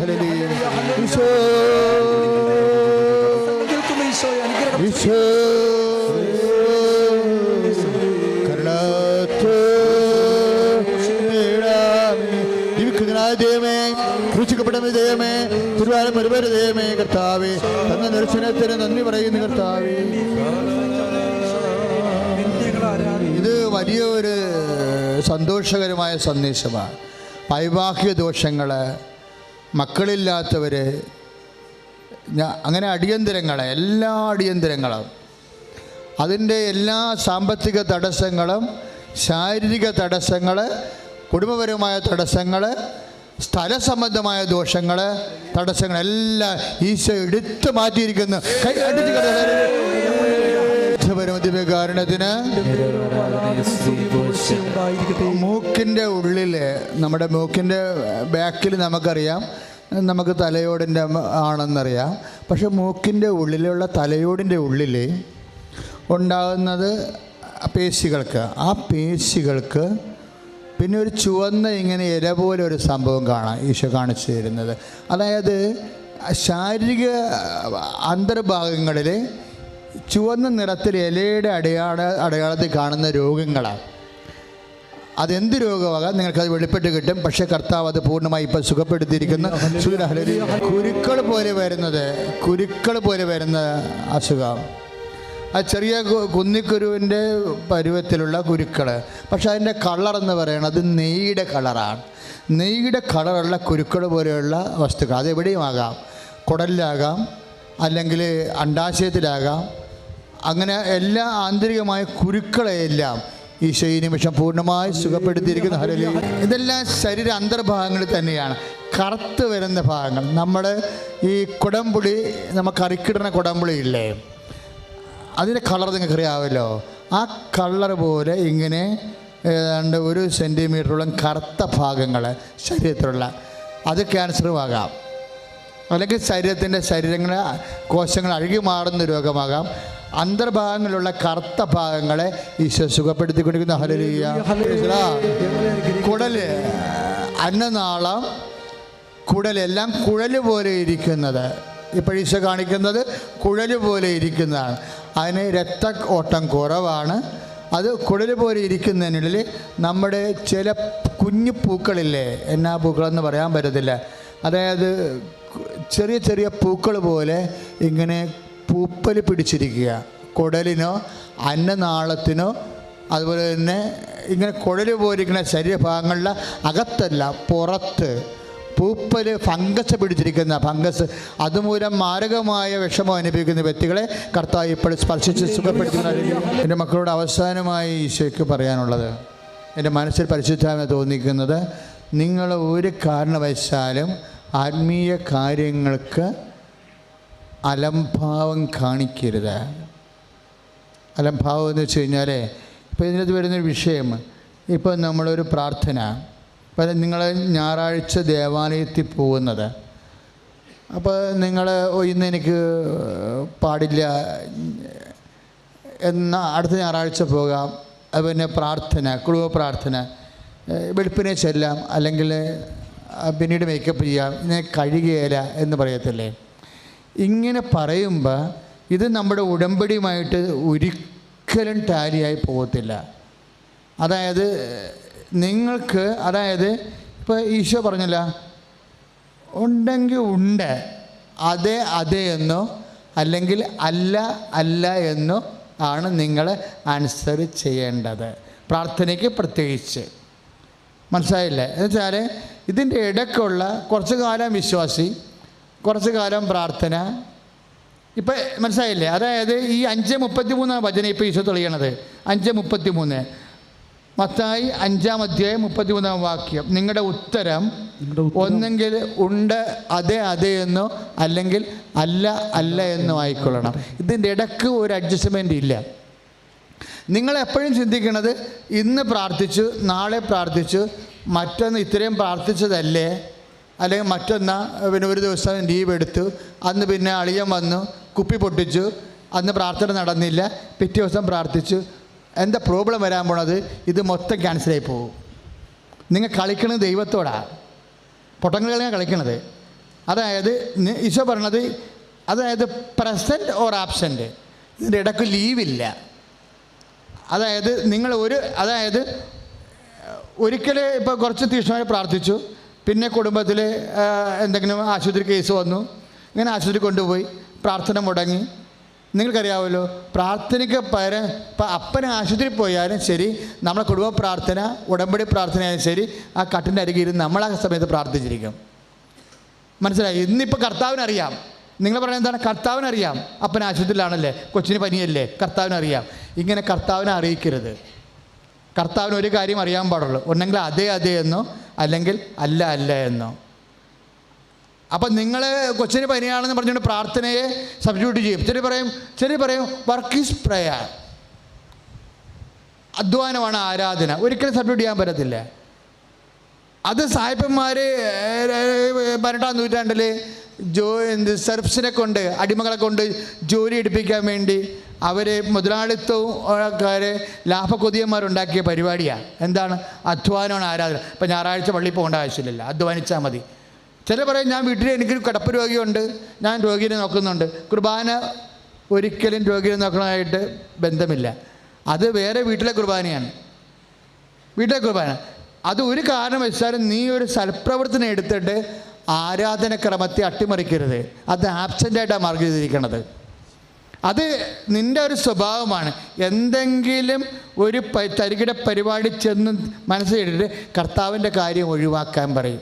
ദൈവമേ, ക്രൂശിക്കപ്പെടുന്ന ദൈവമേ, തിരുവാലം ഒരുവരെ ദൈവമേ, കർത്താവേ തന്ന ദർശനത്തിന് നന്ദി പറയുന്നു കർത്താവേ. ഇത് വലിയൊരു സന്തോഷകരമായ സന്ദേശമാണ്. വൈവാഹിക ദോഷങ്ങൾ, മക്കളില്ലാത്തവർ, അങ്ങനെ അടിയന്തരങ്ങൾ, എല്ലാ അടിയന്തരങ്ങളും, അതിൻ്റെ എല്ലാ സാമ്പത്തിക തടസ്സങ്ങളും, ശാരീരിക തടസ്സങ്ങൾ, കുടുംബപരമായ തടസ്സങ്ങൾ, സ്ഥല സംബന്ധമായ ദോഷങ്ങൾ, തടസ്സങ്ങളെല്ലാം ഈശോ എടുത്തു മാറ്റിയിരിക്കുന്നു. കാരണത്തിന് മൂക്കിൻ്റെ ഉള്ളിൽ, നമ്മുടെ മൂക്കിൻ്റെ ബാക്കിൽ നമുക്കറിയാം, നമുക്ക് തലയോടിൻ്റെ ആണെന്നറിയാം. പക്ഷെ മൂക്കിൻ്റെ ഉള്ളിലുള്ള തലയോടിൻ്റെ ഉള്ളിൽ ഉണ്ടാകുന്നത് പേശികൾക്ക്, ആ പേശികൾക്ക് പിന്നെ ഒരു ചുവന്ന ഇങ്ങനെ ഇല പോലെ ഒരു സംഭവം കാണാം ഈശോ കാണിച്ചു തരുന്നത്. അതായത് ശാരീരിക അന്തർഭാഗങ്ങളിൽ ചുവന്ന നിറത്തിൽ ഇലയുടെ അടയാളത്തിൽ കാണുന്ന രോഗങ്ങളാണ്. അതെന്ത് രോഗമാകാം, നിങ്ങൾക്കത് വെളിപ്പെട്ട് കിട്ടും. പക്ഷേ കർത്താവ് അത് പൂർണ്ണമായി ഇപ്പം സുഖപ്പെടുത്തിയിരിക്കുന്നു. കുരുക്കൾ പോലെ വരുന്ന അസുഖം, ആ ചെറിയ കുന്നിക്കുരുവിൻ്റെ പരുവത്തിലുള്ള കുരുക്കൾ. പക്ഷേ അതിൻ്റെ കളറെന്ന് പറയുന്നത് നെയ്യുടെ കളറാണ്. നെയ്യുടെ കളറുള്ള കുരുക്കൾ പോലെയുള്ള വസ്തുക്കൾ അതെവിടെയും ആകാം. കുടലിലാകാം, അല്ലെങ്കിൽ അണ്ഡാശയത്തിലാകാം. അങ്ങനെ എല്ലാ ആന്തരികമായ കുരുക്കളെയെല്ലാം ഈശോ ഈ നിമിഷം പൂർണ്ണമായി സുഖപ്പെടുത്തിയിരിക്കുന്ന ഹല്ലേലൂയ. ഇതെല്ലാം ശരീര അന്തർഭാഗങ്ങളിൽ തന്നെയാണ്. കറുത്ത് വരുന്ന ഭാഗങ്ങൾ, നമ്മൾ ഈ കുടംപുളി, നമുക്ക് കറിക്കിടുന്ന കുടംപുളി ഇല്ലേ, അതിൻ്റെ കളർ നിങ്ങൾക്കറിയാമല്ലോ. ആ കളർ പോലെ ഇങ്ങനെ ഏതാണ്ട് 1 സെൻറ്റിമീറ്ററോളം കറുത്ത ഭാഗങ്ങൾ ശരീരത്തിലുള്ള, അത് ക്യാൻസറുമാകാം, അല്ലെങ്കിൽ ശരീരങ്ങൾ കോശങ്ങൾ അഴുകി മാറുന്ന രോഗമാകാം. അന്തർഭാഗങ്ങളിലുള്ള കറുത്ത ഭാഗങ്ങളെ ഈശോ സുഖപ്പെടുത്തിക്കൊണ്ടിരിക്കുന്ന ഹല്ലേലൂയ. കുടല്, അന്നനാളം, കുടലെല്ലാം കുഴൽ പോലെ ഇരിക്കുന്നത്, ഇപ്പോൾ ഈശോ കാണിക്കുന്നത് കുഴൽ പോലെ ഇരിക്കുന്നതാണ്. അതിന് രക്ത ഓട്ടം കുറവാണ്, അത് കുഴൽ പോലെ ഇരിക്കുന്നതിനുള്ളിൽ നമ്മുടെ ചില കുഞ്ഞു പൂക്കളില്ലേ, എന്നാ പൂക്കളെന്ന് പറയാൻ പറ്റത്തില്ല, അതായത് ചെറിയ ചെറിയ പൂക്കൾ പോലെ ഇങ്ങനെ പൂപ്പൽ പിടിച്ചിരിക്കുക. കുടലിനോ അന്നനാളത്തിനോ അതുപോലെ തന്നെ ഇങ്ങനെ കുഴൽ പോലിരിക്കുന്ന ശരീരഭാഗങ്ങളുടെ അകത്തല്ല പുറത്ത് പൂപ്പൽ ഫംഗസ് പിടിച്ചിരിക്കുന്ന ഫംഗസ്, അതുമൂലം മാരകമായ വിഷമം അനുഭവിക്കുന്ന വ്യക്തികളെ കർത്താവ് ഇപ്പോൾ സ്പർശിച്ച് സുഖപ്പെടുത്തുന്ന. എൻ്റെ മക്കളോട് അവസാനമായി ഈശോയ്ക്ക് പറയാനുള്ളത്, എൻ്റെ മനസ്സിൽ പരിശുദ്ധാത്മ തോന്നിക്കുന്നത്, നിങ്ങൾ ഒരു കാരണവശാലും ആത്മീയ കാര്യങ്ങൾക്ക് അലംഭാവം കാണിക്കരുത്. അലംഭാവം എന്ന് വെച്ച് കഴിഞ്ഞാൽ, ഇപ്പോൾ ഇതിനകത്ത് വരുന്നൊരു വിഷയം, ഇപ്പോൾ നമ്മളൊരു പ്രാർത്ഥന, ഇപ്പോൾ നിങ്ങൾ ഞായറാഴ്ച ദേവാലയത്തിൽ പോകുന്നത്, അപ്പോൾ നിങ്ങൾ ഇന്ന് എനിക്ക് പാടില്ല എന്നാൽ അടുത്ത ഞായറാഴ്ച പോകാം. അത് പിന്നെ പ്രാർത്ഥന, കുടുംബ പ്രാർത്ഥന, വെളുപ്പിനെ ചെല്ലാം, അല്ലെങ്കിൽ പിന്നീട് മേക്കപ്പ് ചെയ്യാം, ഇങ്ങനെ കഴുകിയേല എന്ന് പറയത്തില്ലേ. ഇങ്ങനെ പറയുമ്പോൾ ഇത് നമ്മുടെ ഉടമ്പടിയുമായിട്ട് ഒരിക്കലും ടാലിയായി പോകത്തില്ല. അതായത് നിങ്ങൾക്ക്, അതായത് ഇപ്പോൾ ഈശോ പറഞ്ഞില്ല, ഉണ്ടെങ്കിൽ ഉണ്ട്, അതെ അതെ എന്നോ അല്ലെങ്കിൽ അല്ല അല്ല എന്നോ ആണ് നിങ്ങൾ ആൻസർ ചെയ്യേണ്ടത്, പ്രാർത്ഥനയ്ക്ക് പ്രത്യേകിച്ച്. മനസ്സിലായില്ലേ? എന്നുവെച്ചാൽ ഇതിൻ്റെ ഇടയ്ക്കുള്ള കുറച്ച് കാലം വിശ്വാസി, കുറച്ച് കാലം പ്രാർത്ഥന. ഇപ്പം മനസ്സിലായില്ലേ? അതായത് ഈ 5:33 വചനം ഇപ്പോൾ ഈശോ തെളിയണത്. 5:33 മത്തായി 5:33 വാക്യം, നിങ്ങളുടെ ഉത്തരം ഒന്നെങ്കിൽ ഉണ്ട് അതെ അതെ എന്നോ അല്ലെങ്കിൽ അല്ല അല്ല എന്നോ ആയിക്കൊള്ളണം. ഇതിൻ്റെ ഇടയ്ക്ക് ഒരു അഡ്ജസ്റ്റ്മെൻ്റ് ഇല്ല. നിങ്ങളെപ്പോഴും ചിന്തിക്കണത് ഇന്ന് പ്രാർത്ഥിച്ചു, നാളെ പ്രാർത്ഥിച്ചു, മറ്റൊന്ന് ഇത്രയും പ്രാർത്ഥിച്ചതല്ലേ, അല്ലെങ്കിൽ മറ്റൊന്ന് പിന്നെ ഒരു ദിവസം ലീവ് എടുത്തു, അന്ന് പിന്നെ അളിയൻ വന്നു കുപ്പി പൊട്ടിച്ചു, അന്ന് പ്രാർത്ഥന നടന്നില്ല, പിറ്റേ ദിവസം പ്രാർത്ഥിച്ചു. എന്താ പ്രോബ്ലം വരാൻ പോണത്? ഇത് മൊത്തം ക്യാൻസലായി പോകും. നിങ്ങൾ കളിക്കണത് ദൈവത്തോടാണ്, പൊട്ടങ്ങളിലാണ് കളിക്കണത്. അതായത് ഈശോ പറഞ്ഞത്, അതായത് പ്രസൻറ്റ് ഓർ ആബ്സെൻറ്റ്, ഇതിൻ്റെ ഇടയ്ക്ക് ലീവില്ല. അതായത് നിങ്ങൾ അതായത് ഒരിക്കൽ ഇപ്പോൾ കുറച്ച് തീക്ഷ്ണമായി പ്രാർത്ഥിച്ചു, പിന്നെ കുടുംബത്തിൽ എന്തെങ്കിലും ആശുപത്രി കേസ് വന്നു, ഇങ്ങനെ ആശുപത്രി കൊണ്ടുപോയി, പ്രാർത്ഥന മുടങ്ങി. നിങ്ങൾക്കറിയാമല്ലോ, പ്രാർത്ഥനയ്ക്ക് പകരം ഇപ്പം അപ്പന് ആശുപത്രി പോയാലും ശരി, നമ്മളെ കുടുംബ പ്രാർത്ഥന, ഉടമ്പടി പ്രാർത്ഥനയായാലും ശരി, ആ കട്ടിൻ്റെ അരികിൽ ഇരുന്ന് നമ്മൾ ആ സമയത്ത് പ്രാർത്ഥിച്ചിരിക്കും. മനസ്സിലായി? ഇന്നിപ്പോൾ കർത്താവിനറിയാം. നിങ്ങൾ പറയുന്നത് എന്താണ്? കർത്താവിനറിയാം അപ്പൻ ആശുപത്രിയിലാണല്ലേ, കൊച്ചിന് പനിയല്ലേ, കർത്താവിനറിയാം. ഇങ്ങനെ കർത്താവിനെ അറിയിക്കരുത്. കർത്താവിന് ഒരു കാര്യം അറിയാൻ പാടുള്ളൂ, ഒന്നെങ്കിൽ അതെ അതെ എന്നോ അല്ലെങ്കിൽ അല്ല അല്ല എന്നോ. അപ്പം നിങ്ങൾ കൊച്ചിന് പനിയാണെന്ന് പറഞ്ഞുകൊണ്ട് പ്രാർത്ഥനയെ സബ്സ്റ്റിറ്റ്യൂട്ട് ചെയ്യും. ചില പറയും വർക്ക് ഈസ് പ്രയർ, അധ്വാനമാണ് ആരാധന. ഒരിക്കലും സബ്സ്റ്റിറ്റ്യൂട്ട് ചെയ്യാൻ പറ്റത്തില്ല. അത് സായിപ്പന്മാർ 18-ാം നൂറ്റാണ്ടിൽ സെർഫ്സിനെ കൊണ്ട്, അടിമകളെ കൊണ്ട് ജോലി എടുപ്പിക്കാൻ വേണ്ടി അവർ മുതലാളിത്തവും ലാഭക്കൊതിയന്മാരുണ്ടാക്കിയ പരിപാടിയാണ്. എന്താണ്? അധ്വാനമാണ് ആരാധന. ഇപ്പം ഞായറാഴ്ച പള്ളിയിൽ പോകേണ്ട ആവശ്യമില്ല, അധ്വാനിച്ചാൽ മതി. ചില പറയും ഞാൻ വീട്ടിൽ എനിക്കൊരു കിടപ്പ് രോഗിയുണ്ട്, ഞാൻ രോഗിയെ നോക്കുന്നുണ്ട്. കുർബാന ഒരിക്കലും രോഗിയെ നോക്കണമായിട്ട് ബന്ധമില്ല. അത് വേറെ വീട്ടിലെ കുർബാനയാണ്, വീട്ടിലെ കുർബാന. അത് ഒരു കാരണം വെച്ചാലും നീ ഒരു സൽപ്രവർത്തനം എടുത്തിട്ട് ആരാധനക്രമത്തെ അട്ടിമറിക്കരുത്. അത് ആബ്സെൻ്റായിട്ടാണ് മാർക്ക് ചെയ്തിരിക്കുന്നത്. അത് നിൻ്റെ ഒരു സ്വഭാവമാണ്. എന്തെങ്കിലും ഒരു തരികിട പരിപാടി ചെന്ന് മനസ്സിലിട്ടിട്ട് കർത്താവിൻ്റെ കാര്യം ഒഴിവാക്കാൻ പറയും.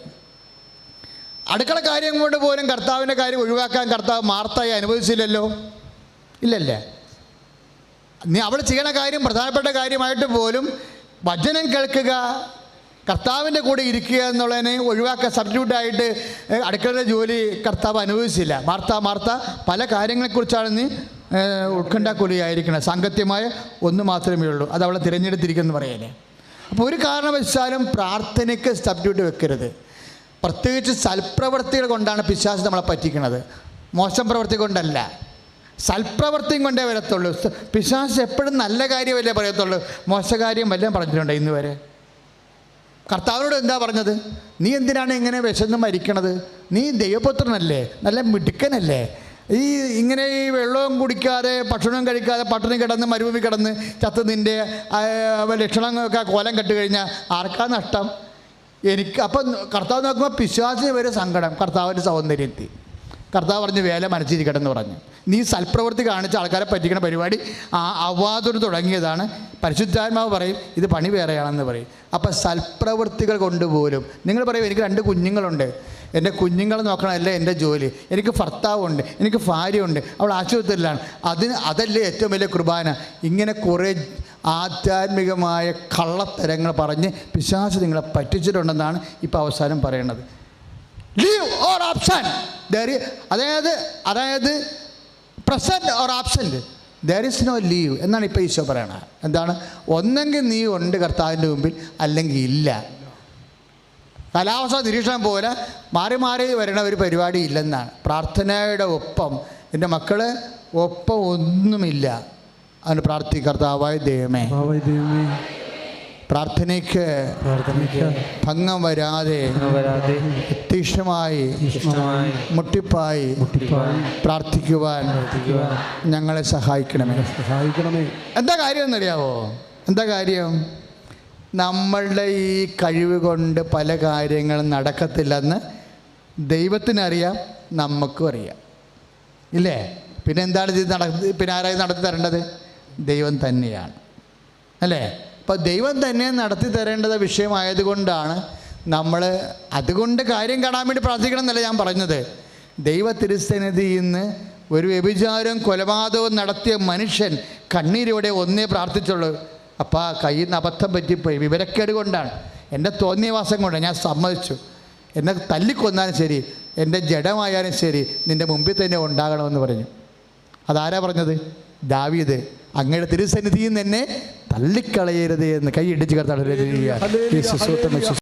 അടുക്കള കാര്യം കൊണ്ട് പോലും കർത്താവിൻ്റെ കാര്യം ഒഴിവാക്കാൻ കർത്താവ് മാർത്തായി അനുവദിച്ചില്ലല്ലോ, ഇല്ലല്ലേ? നീ അവൾ ചെയ്യണ കാര്യം പ്രധാനപ്പെട്ട കാര്യമായിട്ട് പോലും വചനം കേൾക്കുക, കർത്താവിൻ്റെ കൂടെ ഇരിക്കുക എന്നുള്ളതിനെ ഒഴിവാക്കാൻ സബ്സ്റ്റിറ്റ്യൂട്ടായിട്ട് അടുക്കളയുടെ ജോലി കർത്താവ് അനുവദിച്ചില്ല. മാർത്ത പല കാര്യങ്ങളെക്കുറിച്ചാണ് നീ ഉത്കണ്ഠാക്കുലിയായിരിക്കണം. സാങ്കത്യമായ ഒന്ന് മാത്രമേ ഉള്ളൂ, അത് അവളെ തിരഞ്ഞെടുത്തിരിക്കുമെന്ന് പറയലേ. അപ്പോൾ ഒരു കാരണവശാലും പ്രാർത്ഥനയ്ക്ക് സബ്സ്റ്റിറ്റ്യൂട്ട് വെക്കരുത്. പ്രത്യേകിച്ച് സൽപ്രവർത്തികൾ കൊണ്ടാണ് പിശാച് നമ്മളെ പറ്റിക്കുന്നത്, മോശം പ്രവൃത്തി കൊണ്ടല്ല. സൽപ്രവൃത്തിയും കൊണ്ടേ വരത്തുള്ളൂ. പിശാച് എപ്പോഴും നല്ല കാര്യമല്ലേ പറയത്തുള്ളൂ, മോശകാര്യം വല്ലതും പറഞ്ഞിട്ടുണ്ടോ ഇന്ന് വരെ? കർത്താവിനോട് എന്താ പറഞ്ഞത്? നീ എന്തിനാണ് ഇങ്ങനെ വിശന്ന് മരിക്കണത്? നീ ദൈവപുത്രനല്ലേ, നല്ല മിടുക്കനല്ലേ, ഇങ്ങനെ ഈ വെള്ളവും കുടിക്കാതെ ഭക്ഷണവും കഴിക്കാതെ പട്ടിണി കിടന്ന് മരുഭൂമി കിടന്ന് ചത്ത് നിൻ്റെ ലക്ഷണങ്ങളൊക്കെ കോലം കെട്ട് കഴിഞ്ഞാൽ ആർക്കാ നഷ്ടം? എനിക്ക്. അപ്പം കർത്താവ് നോക്കുമ്പോൾ പിശാചിന് വരെ സങ്കടം കർത്താവിൻ്റെ സൗന്ദര്യത്തിൽ. കർത്താവ് പറഞ്ഞ് വേല മനസ്സിരിക്കട്ടെ എന്ന് പറഞ്ഞു. നീ സൽപ്രവൃത്തി കാണിച്ച ആൾക്കാരെ പറ്റിക്കുന്ന പരിപാടി അവ്വാദോട് തുടങ്ങിയതാണ്. പരിശുദ്ധാത്മാവ് പറയും ഇത് പണി വേറെയാണെന്ന് പറയും. അപ്പം സൽപ്രവൃത്തികൾ കൊണ്ടുപോലും നിങ്ങൾ പറയും എനിക്ക് 2 കുഞ്ഞുങ്ങളുണ്ട്, എൻ്റെ കുഞ്ഞുങ്ങളെ നോക്കണമല്ല എൻ്റെ ജോലി, എനിക്ക് ഭർത്താവുണ്ട്, എനിക്ക് ഭാര്യയുണ്ട്, അവൾ ആശുപത്രിയിലാണ്, അതല്ലേ ഏറ്റവും വലിയ കുർബാന. ഇങ്ങനെ കുറേ ആധ്യാത്മികമായ കള്ളത്തരങ്ങൾ പറഞ്ഞ് പിശാച് നിങ്ങളെ പറ്റിച്ചിട്ടുണ്ടെന്നാണ് ഇപ്പോൾ അവസാനം പറയേണ്ടത്. ലീവ് ഓർ ആബ്സെൻറ്റ്, അതായത് present or absent, there is no leave എന്നാണ് ഇപ്പോൾ ഈശോ പറയണത്. എന്താണ്? ഒന്നെങ്കിൽ നീ ഉണ്ട് കർത്താവിൻ്റെ മുമ്പിൽ, അല്ലെങ്കിൽ ഇല്ല. കാലാവസ്ഥ നിരീക്ഷണം പോലെ മാറി മാറി വരണ ഒരു പരിപാടി ഇല്ലെന്നാണ്. പ്രാർത്ഥനയുടെ ഒപ്പം എൻ്റെ മക്കൾ ഒപ്പം ഒന്നുമില്ല. അതിന് പ്രാർത്ഥികർത്താവായ ദൈവമേ, പ്രാർത്ഥനയ്ക്ക് ഭംഗം വരാതെ തീക്ഷ്ണമായി മുട്ടിപ്പായി പ്രാർത്ഥിക്കുവാൻ ഞങ്ങളെ സഹായിക്കണമേ. എന്താ കാര്യം എന്നറിയാവോ? എന്താ കാര്യം? നമ്മളുടെ ഈ കഴിവ് കൊണ്ട് പല കാര്യങ്ങളും നടക്കത്തില്ലെന്ന് ദൈവത്തിനറിയാം, നമുക്കും അറിയാം, ഇല്ലേ? പിന്നെ എന്താണ് ഇത് പിന്നെ ആരായി നടത്തി തരേണ്ടത്? ദൈവം തന്നെയാണ്, അല്ലേ? അപ്പോൾ ദൈവം തന്നെ നടത്തി തരേണ്ടത് വിഷയമായതുകൊണ്ടാണ് നമ്മൾ അതുകൊണ്ട് കാര്യം കാണാൻ വേണ്ടി പ്രാർത്ഥിക്കണം എന്നല്ല ഞാൻ പറഞ്ഞത്. ദൈവ തിരുസന്നിധിയിൽ നിന്ന് ഒരു വ്യഭിചാരവും കൊലപാതകവും നടത്തിയ മനുഷ്യൻ കണ്ണീരോടെ ഒന്നേ പ്രാർത്ഥിച്ചുള്ളൂ. അപ്പോൾ കയ്യിൽ നിന്ന് അബദ്ധം പറ്റിപ്പോയി, വിവരക്കേട് കൊണ്ടാണ്, എൻ്റെ തോന്നിയവാസം കൊണ്ട് ഞാൻ സമ്മതിച്ചു. എന്നെ തല്ലിക്കൊന്നാലും ശരി, എൻ്റെ ജഡമായാലും ശരി, നിൻ്റെ മുമ്പിൽ തന്നെ ഉണ്ടാകണമെന്ന് പറഞ്ഞു. അതാരാ പറഞ്ഞത്? ദാവീദ്. അങ്ങയുടെ തിരുസന്നിധിയിൽ നിന്ന് എന്നെ തള്ളിക്കളയരുത് എന്ന് കൈയിടിച്ച് കർത്താവ്